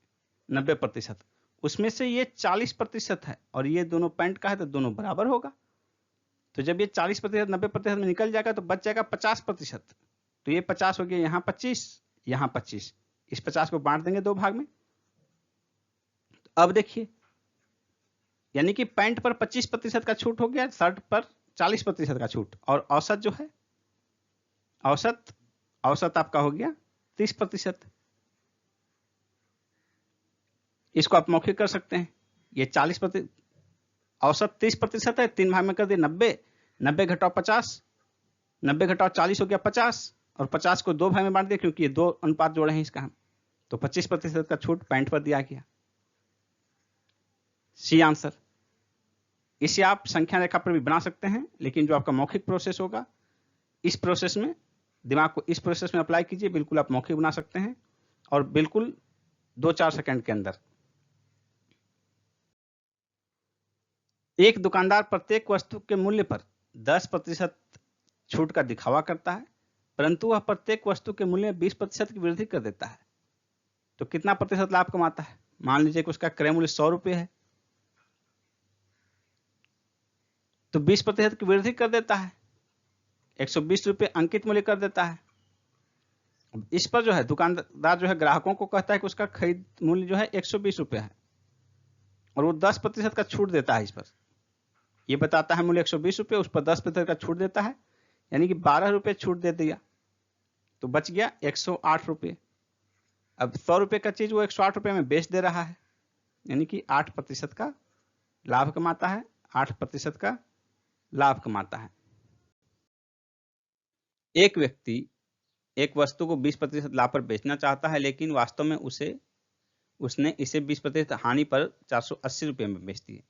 90%। उसमें से ये 40% है और ये दोनों पैंट का है, तो दोनों बराबर होगा। तो जब ये 40% 90% में निकल जाएगा तो बच जाएगा 50%। तो ये 50 हो गया, यहाँ 25, यहाँ 25, इस 50 को बांट देंगे 2 भाग में। अब देखिए, यानी कि पैंट पर 25% का छूट हो गया, शर्ट पर 40% का छूट, और औसत जो है औसत आपका हो गया 30%। इसको आप मौखिक कर सकते हैं। ये 40%, औसत 30% है, 3 भाग में कर दिए 90, 90 घटाओ 50, 90 घटाओ 40 हो गया 50, और 50 को 2 भाग में बांट दिया क्योंकि ये 2 अनुपात जोड़े हैं इसका हम, तो 25% का छूट पैंट पर दिया गया, सी आंसर। इसे आप संख्या रेखा पर भी बना सकते हैं, लेकिन जो आपका मौखिक प्रोसेस होगा, इस प्रोसेस में दिमाग को इस प्रोसेस में अप्लाई कीजिए, बिल्कुल आप मौखिक बना सकते हैं, और बिल्कुल 2-4 सेकंड के अंदर। एक दुकानदार प्रत्येक वस्तु के मूल्य पर 10% छूट का दिखावा करता है, परंतु वह प्रत्येक वस्तु के मूल्य में 20% की वृद्धि कर देता है, तो कितना प्रतिशत लाभ कमाता है? मान लीजिए कि उसका क्रय मूल्य 100 रुपये है, तो 20% की वृद्धि कर देता है, 120 रुपये अंकित मूल्य कर देता है, इस पर जो है दुकानदार जो है ग्राहकों को कहता है कि उसका खरीद मूल्य जो है 120 रुपये है, और वो 10% का छूट देता है इस पर। ये बताता है मूल्य 120 रुपये, उस पर 10% का छूट देता है, यानी कि 12 रुपये छूट दे दिया, तो बच गया 108 रुपये। अब 100 रुपये का चीज वो 108 रुपये में बेच दे रहा है, यानी कि 8% का लाभ कमाता है, 8% का लाभ कमाता है। एक व्यक्ति एक वस्तु को 20% लाभ पर बेचना चाहता है, लेकिन वास्तव में उसने इसे 20% हानि पर 480 रुपये में बेच दिए।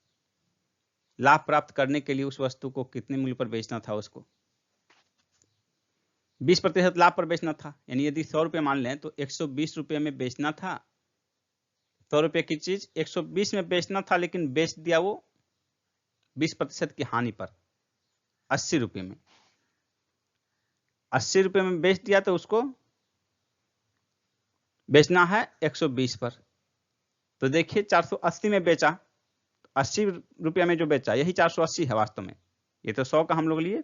लाभ प्राप्त करने के लिए उस वस्तु को कितने मूल्य पर बेचना था? उसको 20% लाभ पर बेचना था, यानी यदि 100 रुपये मान लें तो 120 रुपये में बेचना था। 100 रुपये की चीज 120 में बेचना था, लेकिन बेच दिया वो 20% की हानि पर 80 रुपये में। 80 रुपये में बेच दिया तो उसको बेचना है 120 पर। तो देखिए 480 में बेचा, 80 रुपये में जो बेचा यही 480 है वास्तव में। ये तो 100 का हम लोग लिए,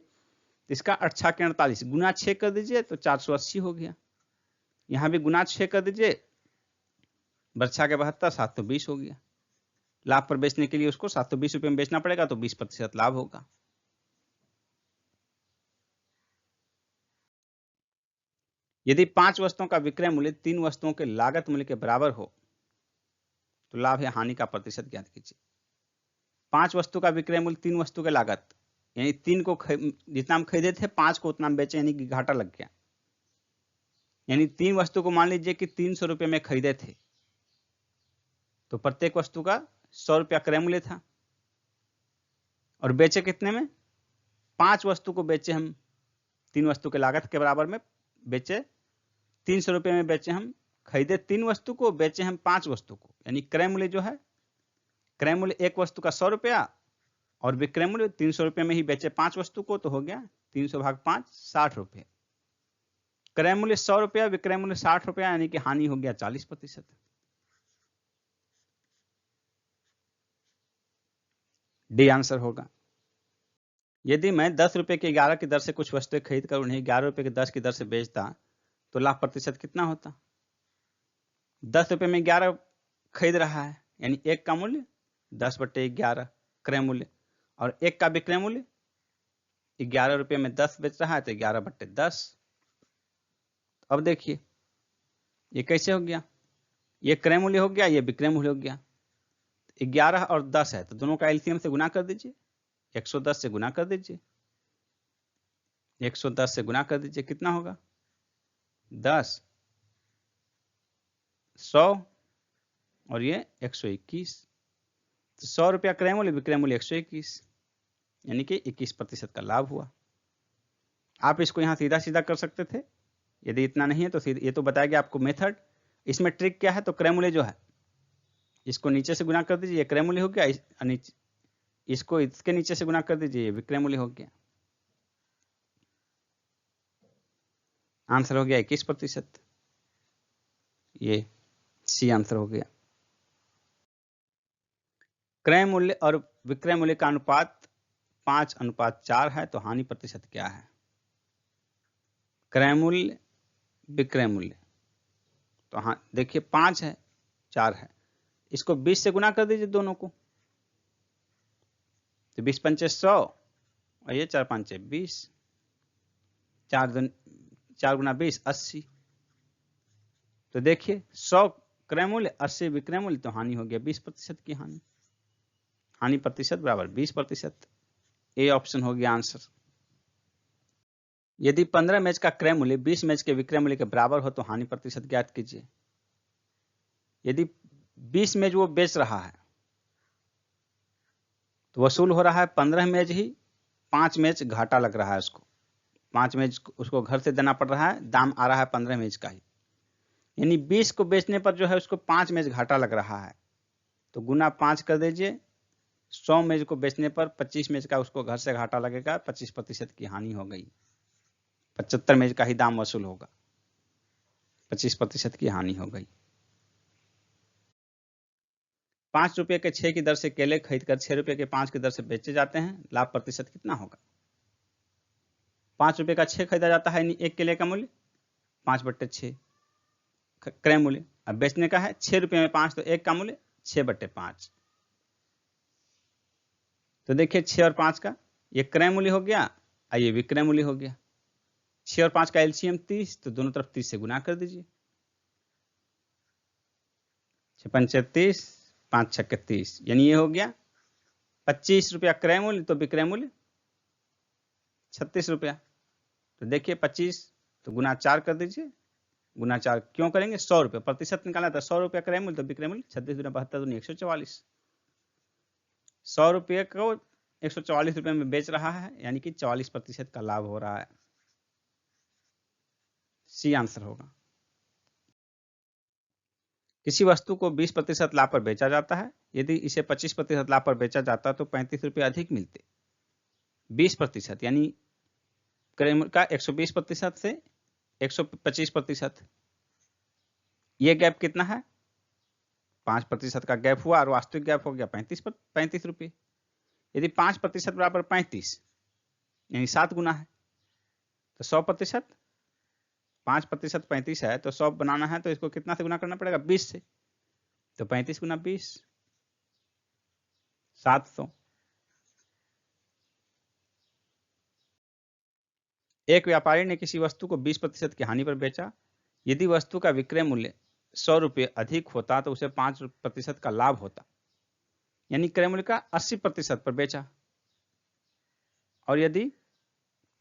इसका 8 के 48 गुना 6 कर दीजिए तो 480 हो गया। यहां भी गुना 6 कर दीजिए, बरछा के 72 720 हो गया। लाभ पर बेचने के लिए उसको 720 रुपये में बेचना पड़ेगा, तो 20% लाभ होगा। यदि 5 वस्तुओं का विक्रय मूल्य 3 वस्तुओं के लागत मूल्य के बराबर हो तो लाभ या हानि का प्रतिशत ज्ञात कीजिए। 5 वस्तु का विक्रय मूल्य 3 वस्तु के लागत, यानी 3 को जितना हम खरीदे थे 5 को उतना बेचे, यानी कि घाटा लग गया। यानी 3 वस्तु को मान लीजिए कि 300 रुपये में खरीदे थे, तो प्रत्येक वस्तु का 100 रुपया क्रय मूल्य था, और बेचे कितने में? 5 वस्तु को बेचे हम 3 वस्तु के लागत के बराबर में बेचे, 300 रुपये में बेचे हम, खरीदे 3 वस्तु को, बेचे हम 5 वस्तु को, यानी क्रय मूल्य जो है, क्रय मूल्य एक वस्तु का 100 रुपया और विक्रय मूल्य 300 रुपये में ही बेचे 5 वस्तु को, तो हो गया 300 भाग 5 60 रुपये। क्रय मूल्य 100 रुपया, विक्रय मूल्य 60 रुपया, यानी कि हानि हो गया 40%। डी आंसर होगा। यदि मैं 10 रुपये के 11 की दर से कुछ वस्तुएं खरीद कर उन्हें 11 रुपये के 10 की दर से बेचता तो लाभ प्रतिशत कितना होता? 10 रुपये में 11 खरीद रहा है, यानी एक का मूल्य 10/11 क्रय मूल्य, और एक का विक्रय मूल्य 11 रुपये में 10 बेच रहा है, तो 11/10। अब देखिए ये कैसे हो गया, ये क्रय मूल्य हो गया, ये विक्रय मूल्य हो गया। 11 और 10 है तो दोनों का एलसीएम से गुना कर दीजिए, 110 से गुना कर दीजिए, 110 से गुना कर दीजिए, कितना होगा? 10, 100 और ये 121, तो 100 रुपया क्रय मूल्य, विक्रय मूल्य 121, यानी कि 21% का लाभ हुआ। आप इसको यहां सीधा सीधा कर सकते थे, यदि इतना नहीं है तो ये तो बताया गया आपको मेथड। इसमें ट्रिक क्या है, तो क्रय मूल्य जो है इसको नीचे से गुना कर दीजिए, ये क्रय मूल्य हो गया, इसको इसके नीचे से गुना कर दीजिए, ये विक्रय मूल्य हो गया। आंसर हो गया 21%। ये सी आंसर हो गया। क्रय मूल्य और विक्रय मूल्य का अनुपात 5:4 है, तो हानि प्रतिशत क्या है? क्रय मूल्य विक्रय मूल्य, तो हाँ देखिए 5 है 4 है, इसको 20 से गुना कर दीजिए दोनों को, तो 20 पंचे 100 और ये 4 5 20, 4 गुना 20 80। तो देखिए 100 क्रय मूल्य 80 विक्रय मूल्य, तो हानि हो गया 20% की हानि। हानि प्रतिशत बराबर 20%। ए ऑप्शन हो गया आंसर। यदि 15 मैच का क्रय मूल्य 20 मैच के विक्रय मूल्य के बराबर हो तो हानि प्रतिशत ज्ञात कीजिए। यदि 20 मैच वो बेच रहा है तो वसूल हो रहा है 15 मैच ही, 5 मैच घाटा लग रहा है उसको, 5 मैच उसको घर से देना पड़ रहा है, दाम आ रहा है 15 मैच का ही, यानी 20 को बेचने पर जो है उसको 5 मैच घाटा लग रहा है, तो गुना 5 कर दीजिए। 100 मैच को बेचने पर 25 मैच का उसको घर से घाटा लगेगा, 25% की हानि हो गई। 75 मैच का ही दाम वसूल होगा, 25% की हानि हो गई। 5 रुपये के 6 की दर से केले खरीदकर 6 रुपये के 5 की दर से बेचे जाते हैं, लाभ प्रतिशत कितना होगा? 5 रुपये का 6 खरीदा जाता है, यानी एक केले का मूल्य 5/6 क्रय मूल्य। अब बेचने का है 6 रुपये में 5, तो 1 का मूल्य 6/5। तो देखिए 6 और 5 का ये क्रय मूल्य हो गया और ये विक्रय मूल्य हो गया। 6 और 5 का एलसीएम 30, तो दोनों तरफ 30 से गुना कर दीजिए। 6 पंचे 30, 5 छक्के 30, यानी ये हो गया 25 रुपया क्रय मूल्य, तो विक्रय मूल्य 36 रुपया। तो देखिए 25 तो गुना 4 कर दीजिए। गुना 4 क्यों करेंगे? 100 रुपये प्रतिशत निकाला था, 100 रुपया क्रय मूल्य तो विक्रय मूल्य 36 गुना 72 दूनी 144। 100 रुपये को 144 रुपये में बेच रहा है, यानी कि 44% का लाभ हो रहा है। सी आंसर होगा। किसी वस्तु को 20% लाभ पर बेचा जाता है, यदि इसे 25% लाभ पर बेचा जाता तो 35 रुपये अधिक मिलते। 20% यानी क्रय मूल्य का 120% से 125%, ये गैप कितना है? 5% का गैप हुआ और वास्तविक गैप हो गया 35 रुपये। यदि 5% बराबर 35 यानी 7 गुना है, तो 100%, 5% 35 है, तो 100 बनाना है तो इसको कितना से गुना करना पड़ेगा? 20 से। तो 35 गुना 20, 700। एक व्यापारी ने किसी वस्तु को 20% की हानि पर बेचा। यदि वस्तु का विक्रय मूल्य 100 रुपये अधिक होता तो उसे 5% का लाभ होता, यानी क्रय मूल्य का 80% पर बेचा। और यदि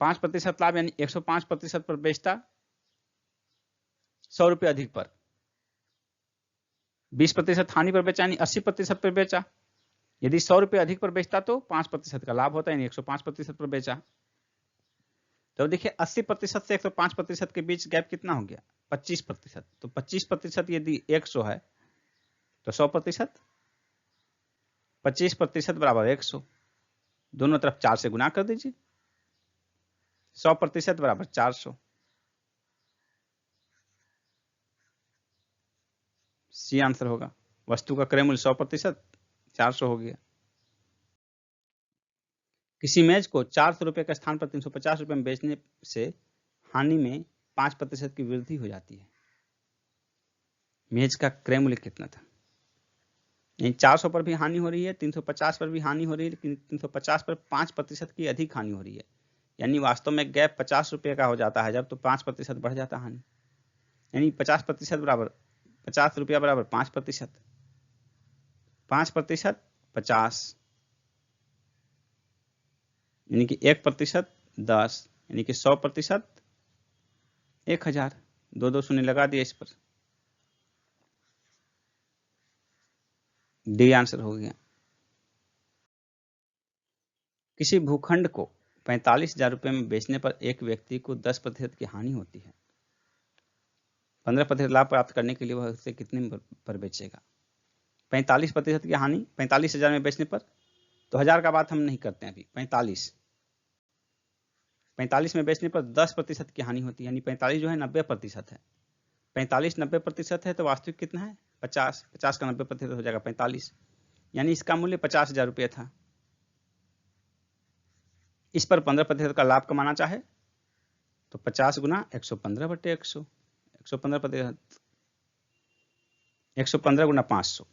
5% लाभ यानी 105% पर बेचता, 100 रुपये अधिक पर, 20% हानि पर बेचा यानी 80% पर बेचा। यदि 100 रुपये अधिक पर बेचता तो 5% का लाभ होता, यानी 105% पर बेचा। तो देखिए 80% से 105% के बीच गैप कितना हो गया? 25%। तो 25% यदि 100 है तो 100%, 25% बराबर 100, दोनों तरफ 4 से गुना कर दीजिए। 100% बराबर 400। सी आंसर होगा। वस्तु का क्रय मूल्य 100%, 400 हो गया। किसी मेज को 400 रुपये के स्थान पर 350 रुपये में बेचने से हानि में 5% की वृद्धि हो जाती है। मेज का क्रय मूल्य कितना था? यानी 400 पर भी हानि हो रही है, 350 पर भी हानि हो रही है, लेकिन 350 पर 5% की अधिक हानि हो रही है। यानी वास्तव में गैप 50 रुपये का हो जाता है जब, तो 5% बढ़ जाता है हानि। यानी 50% बराबर 50 रुपया बराबर 5%, 5% 50, यानी कि 1% 10, यानी कि 100% 1000। दो दो शून्य लगा दिया इस पर। डी आंसर हो गया। किसी भूखंड को 45,000 रुपये में बेचने पर एक व्यक्ति को 10% की हानि होती है। 15% लाभ प्राप्त करने के लिए वह उसे कितने पर बेचेगा? 45% की हानि 45,000 में बेचने पर, तो 1000 का बात हम नहीं करते हैं अभी। 45 में बेचने पर 10% की हानि होती है, यानी 45 जो है 90% है। 45 90% है तो वास्तविक कितना है? 50। 50 का 90% हो जाएगा 45, यानी इसका मूल्य 50,000 रुपये था। इस पर 15% का लाभ कमाना चाहे तो 50 गुना 115/100, 115%, 115 गुना 500,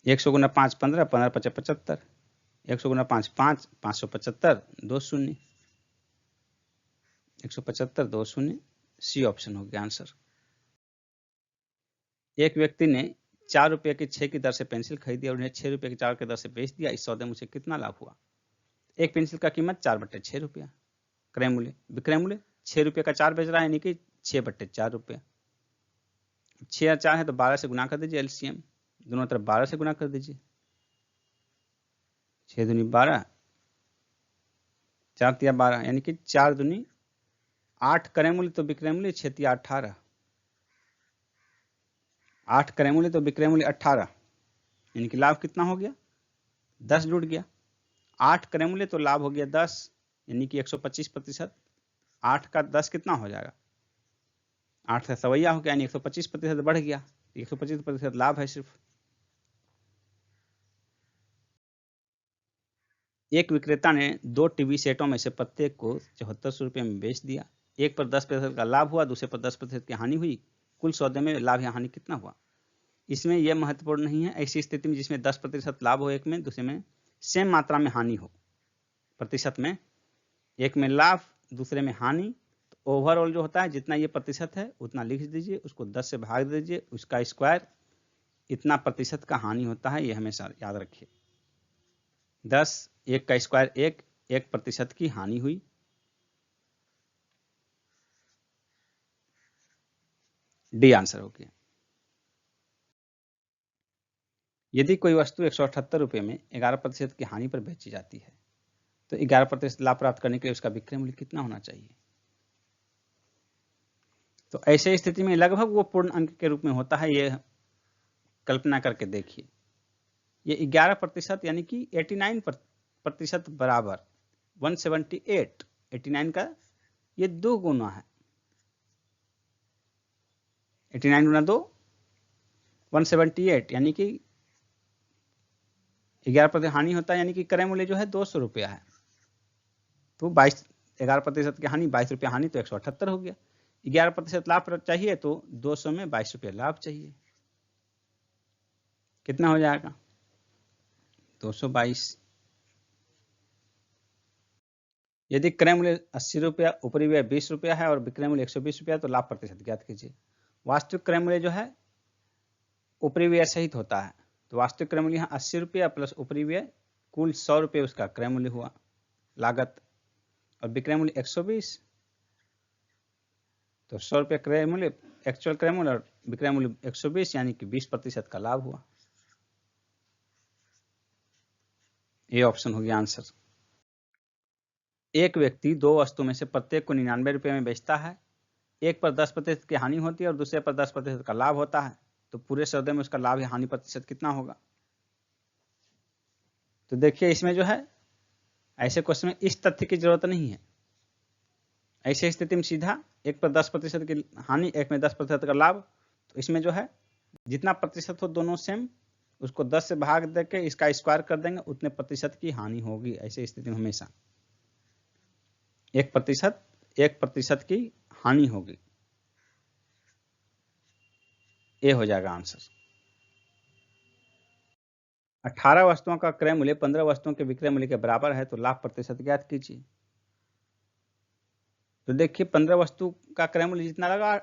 100 गुना 5 15, 15 5 75, 100 गुना 5 5, 575, 2 शून्य, 175 2 शून्य। सी ऑप्शन हो गया आंसर। एक व्यक्ति ने 4 रुपये की 6 की दर से पेंसिल खरीदी और उन्हें 6 रुपये की 4 की दर से बेच दिया। इस सौदे में उसे कितना लाभ हुआ? एक पेंसिल का कीमत 4/6 रुपया। क्रय मूल्य विक्रय मूल्य 6 रुपये का 4 बेच रहा है, यानी कि 6/4 रुपया। 6 और 4 है तो 12 से गुना कर दीजिए। एलसीएम दोनों तरफ 12 से गुना कर दीजिए। 6 दूनी 12, 4 तिया 12, यानी कि 4 दूनी 8 क्रय मूल्य तो विक्रय मूल्य 6 तिया 18, 8 क्रय मूल्य तो विक्रय मूल्य 18, यानी कि लाभ कितना हो गया? 10 जुड़ गया। 8 क्रय मूल्य तो लाभ हो गया 10, यानी कि 125%। 8 का 10 कितना हो जाएगा? 8 से सवैया हो गया, यानी 125% बढ़ गया। 125% लाभ है सिर्फ। एक विक्रेता ने 2 टीवी सेटों में से प्रत्येक को 7400 रुपये में बेच दिया। एक पर 10% का लाभ हुआ, दूसरे पर 10% की हानि हुई, कुल सौदे में लाभ या हानि कितना हुआ। इसमें यह महत्वपूर्ण नहीं है। ऐसी स्थिति में जिसमें 10% लाभ हो एक में, दूसरे में सेम मात्रा में हानि हो, प्रतिशत में एक में लाभ दूसरे में हानि, तो ओवरऑल जो होता है जितना ये प्रतिशत है उतना लिख दीजिए, उसको 10 से भाग दीजिए, उसका स्क्वायर, इतना प्रतिशत का हानि होता है, ये हमेशा याद रखिए। 10, 1 का स्क्वायर 1, 1% की हानि हुई। डी आंसर हो गया। यदि कोई वस्तु 178 रुपये में 11% की हानि पर बेची जाती है तो 11% लाभ प्राप्त करने के लिए उसका विक्रय मूल्य कितना होना चाहिए। तो ऐसे स्थिति में लगभग वो पूर्ण अंक के रूप में होता है, ये कल्पना करके देखिए। ये 11% यानी कि 89% बराबर 178, 89 का ये 2 गुना है, 89 गुना 2 178, यानी कि 11% हानि होता है, यानी कि क्रय मूल्य जो है 200 रुपया है। तो 11% की हानि 22 रुपया हानि, तो 178 हो गया। 11% लाभ चाहिए तो 200 में 22 रुपया लाभ चाहिए, कितना हो जाएगा 222। यदि क्रय मूल्य 80 रुपया, ऊपरी व्यय 20 रुपया है और विक्रय मूल्य 120 रुपया, तो लाभ प्रतिशत ज्ञात कीजिए। वास्तविक क्रय मूल्य जो है ऊपरी व्यय सहित होता है, तो वास्तविक क्रय मूल्य यहाँ 80 रुपया प्लस ऊपरी व्यय, कुल 100 रुपये उसका क्रय मूल्य हुआ लागत, और विक्रय मूल्य 120, तो 100 रुपये क्रय मूल्य, एक्चुअल क्रय मूल्य और विक्रय मूल्य 120, यानी कि 20% का लाभ हुआ। ये ऑप्शन हो गया आंसर। एक व्यक्ति 2 वस्तु में से प्रत्येक को 99 रुपये में बेचता है, एक पर 10% की हानि होती है और दूसरे पर 10% का लाभ होता है, तो पूरे सौदे में उसका लाभ या हानि प्रतिशत कितना होगा। तो देखिए इसमें जो है ऐसे क्वेश्चन में इस तथ्य की जरूरत नहीं है। ऐसे स्थिति में सीधा एक पर 10% की हानि, एक में 10% का लाभ, तो इसमें जो है जितना प्रतिशत हो दोनों सेम, उसको 10 से भाग देके इसका स्क्वायर कर देंगे, उतने प्रतिशत की हानि होगी। ऐसे स्थिति में हमेशा 1% की हानि होगी। ये हो जाएगा आंसर। 18 वस्तुओं का क्रय मूल्य 15 वस्तुओं के विक्रय मूल्य के बराबर है, तो लाभ प्रतिशत ज्ञात कीजिए। तो देखिए 15 वस्तु का क्रय मूल्य जितना लगा,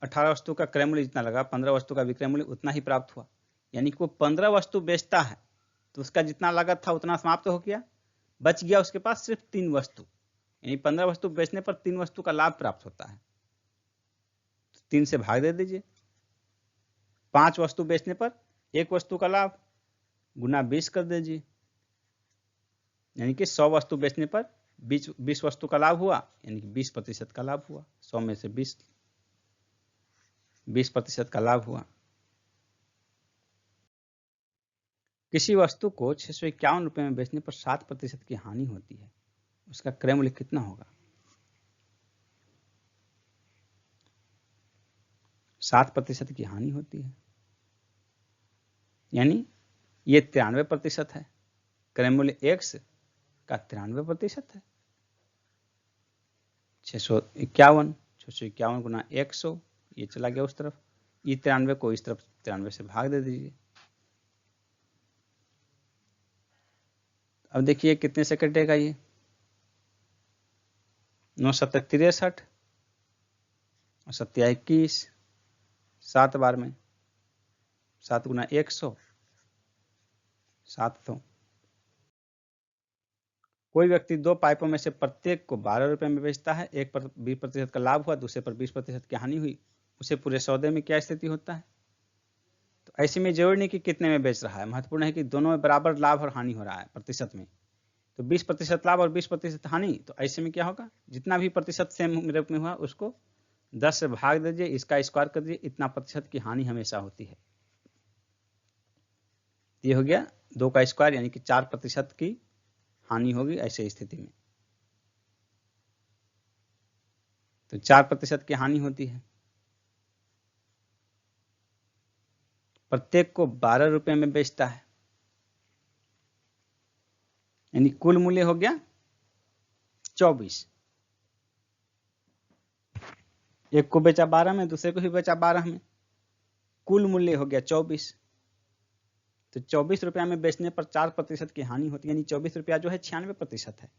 18 वस्तु का क्रय मूल्य जितना लगा, 15 वस्तु का विक्रय मूल्य उतना ही प्राप्त हुआ। यानी कि वो 15 वस्तु बेचता है तो उसका जितना लागत था उतना समाप्त हो गया, बच गया उसके पास सिर्फ 3 वस्तु, यानी 15 वस्तु बेचने पर 3 वस्तु का लाभ प्राप्त होता है, तो 3 से भाग दे दीजिए। 5 वस्तु बेचने पर 1 वस्तु का लाभ गुना 20 कर दीजिए, यानी कि 100 वस्तु बेचने पर 20 वस्तु का लाभ हुआ, यानी कि 20% का लाभ हुआ। 100 में से 20% का लाभ हुआ। किसी वस्तु को 651 रुपये में बेचने पर 7% की हानि होती है, उसका क्रय मूल्य कितना होगा। 7% की हानि होती है, यानी ये 93% है, क्रय मूल्य x का 93% है। 651 गुना 100, ये चला गया उस तरफ, ये 93 को इस तरफ 93 से भाग दे दीजिए। अब देखिए कितने से कटेगा, ये 9 7 63 और 7 21, 7 बार में 7 गुना 100, 700। कोई व्यक्ति 2 पाइपों में से प्रत्येक को 12 रुपये में बेचता है, एक पर 20% का लाभ हुआ, दूसरे पर 20% की हानि हुई, उसे पूरे सौदे में क्या स्थिति होता है। तो ऐसे में जरूरी नहीं कि कितने में बेच रहा है, महत्वपूर्ण है कि दोनों में बराबर लाभ और हानि हो रहा है प्रतिशत में। तो 20% लाभ और 20% हानि, तो ऐसे में क्या होगा, जितना भी प्रतिशत सेम रूप में हुआ उसको 10 से भाग दीजिए, इसका स्क्वायर कर दीजिए, इतना प्रतिशत की हानि हमेशा होती है। ये हो गया 2 का स्क्वायर, यानी कि 4% की हानि होगी ऐसे स्थिति में। तो 4% की हानि होती है। प्रत्येक को 12 रुपये में बेचता है, यानी कुल मूल्य हो गया 24। एक को बेचा 12 में, दूसरे को भी बेचा 12 में, कुल मूल्य हो गया 24। तो 24 रुपया में बेचने पर 4% की हानि होती है, यानी 24 रुपया जो है 96% है।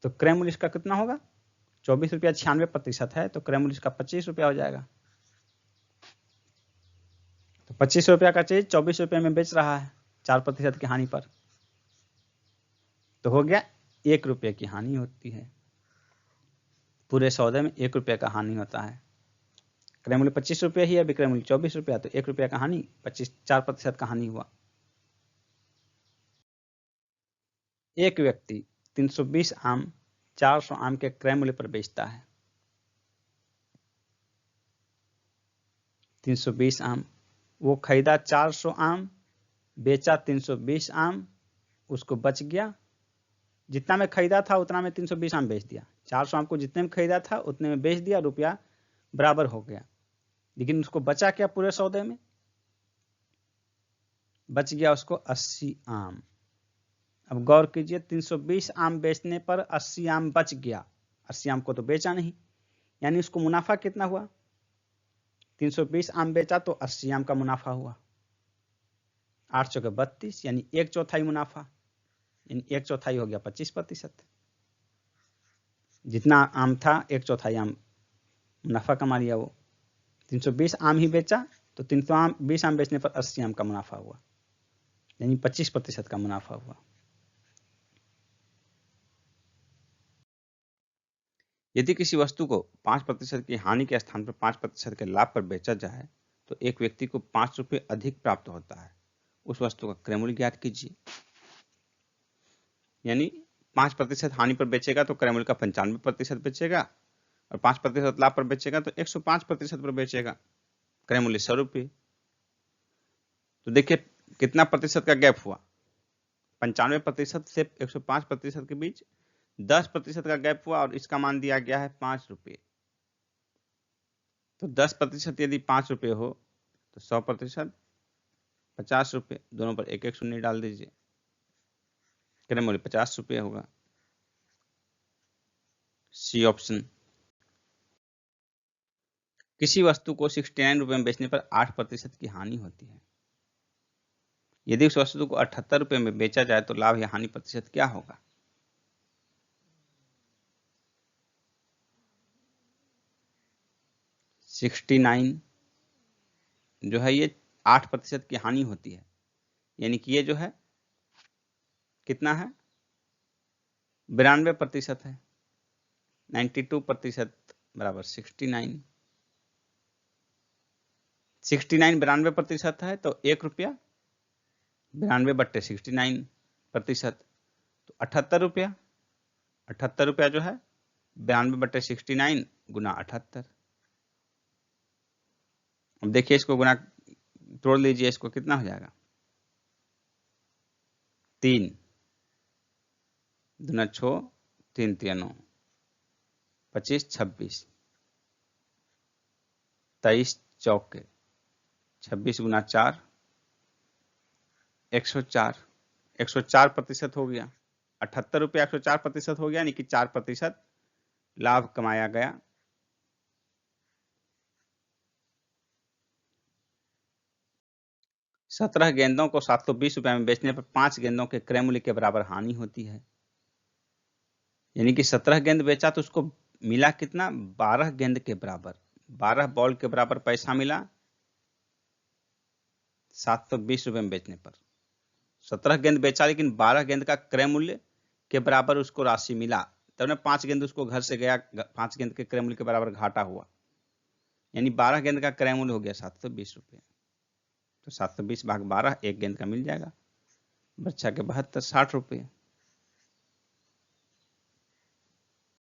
तो क्रय मूल्य इसका कितना होगा? 24 रुपया 96% है, तो क्रय मूल्य इसका 25 रुपया हो जाएगा। तो 25 रुपया का चीज 24 रुपये में बेच रहा है 4% की हानि पर, तो हो गया 1 रुपये की हानि होती है। पूरे सौदे में 1 रुपये का हानि होता है। क्रय मूल्य 25 रुपये ही है, विक्रय मूल्य 24 रुपया, तो 1 रुपये का हानि, 4% का हानि हुआ। एक व्यक्ति 320 आम 400 आम के क्रय मूल्य पर बेचता है। 320 आम, वो खरीदा 400 आम, बेचा 320 आम, उसको बच गया। जितना में खरीदा था उतना में 320 आम बेच दिया। 400 आम को जितने में खरीदा था उतने में बेच दिया, रुपया बराबर हो गया। लेकिन उसको बचा क्या? पूरे सौदे में बच गया उसको 80 आम। अब गौर कीजिए, 320 आम बेचने पर 80 आम बच गया। 80 आम को तो बेचा नहीं, यानी उसको मुनाफा कितना हुआ? 320 आम बेचा तो 80 आम का मुनाफा हुआ। 8 चौके 32, यानी 1/4 मुनाफा, यानी 1/4 हो गया 25%। जितना आम था 1/4 आम मुनाफा कमा लिया वो। 320 आम ही बेचा तो 320 आम बेचने पर 80 आम का मुनाफा हुआ, यानी 25% का मुनाफा हुआ। यदि किसी वस्तु को 5% की हानि के स्थान पर 5% के लाभ पर बेचा जाए तो एक व्यक्ति को 5 रुपये अधिक प्राप्त होता है। उस वस्तु का क्रय मूल्य ज्ञात कीजिए। यानी 5% हानि पर बेचेगा तो क्रय मूल्य का 95% बेचेगा, और 5% लाभ पर बेचेगा तो 105% पर बेचेगा। क्रय मूल्य 100 रुपये। तो देखिए कितना प्रतिशत का गैप हुआ? 95% से 105% के बीच 10% का गैप हुआ, और इसका मान दिया गया है 5 रुपये। तो 10% यदि 5 रुपये हो तो 100% 50 रुपये, दोनों पर 1-1 शून्य डाल दीजिए। क्रय मूल्य 50 रुपये होगा। C option. किसी वस्तु को 69 रुपये में बेचने पर 8% की हानि होती है। यदि उस वस्तु को 78 रुपये में बेचा जाए तो लाभ या हानि प्रतिशत क्या होगा? $69 जो है ये 8% की हानि होती है, यानी कि ये जो है कितना है? 92% है। 92% बराबर 69। 69 92% है, तो 1 रुपया 92/69%, तो 78 रुपया। 78 रुपया जो है 92/69 गुना 78। अब देखिए इसको गुना तोड़ लीजिए, इसको कितना हो जाएगा? 3 दूना 6, 3 3 9, 25 26, 23 चौके 26 गुना 4, 104। 104% हो गया। 78 रुपया 104% हो गया, यानी कि 4% लाभ कमाया गया। सत्रह गेंदों को 720 रुपये में बेचने पर 5 गेंदों के क्रय मूल्य के बराबर हानि होती है। यानी कि 17 गेंद बेचा तो उसको मिला कितना? 12 गेंद के बराबर, 12 बॉल के बराबर पैसा मिला 720 रुपये में बेचने पर। 17 गेंद बेचा लेकिन 12 गेंद का क्रय मूल्य के बराबर उसको राशि मिला, तब ना 5 गेंद उसको घर से गया, 5 गेंद के क्रय मूल्य के बराबर घाटा हुआ, यानी 12 गेंद का क्रय मूल्य हो गया 720 रुपये। तो 720 भाग 12 1 गेंद का मिल जाएगा, बच्चा के 72 60 रुपये।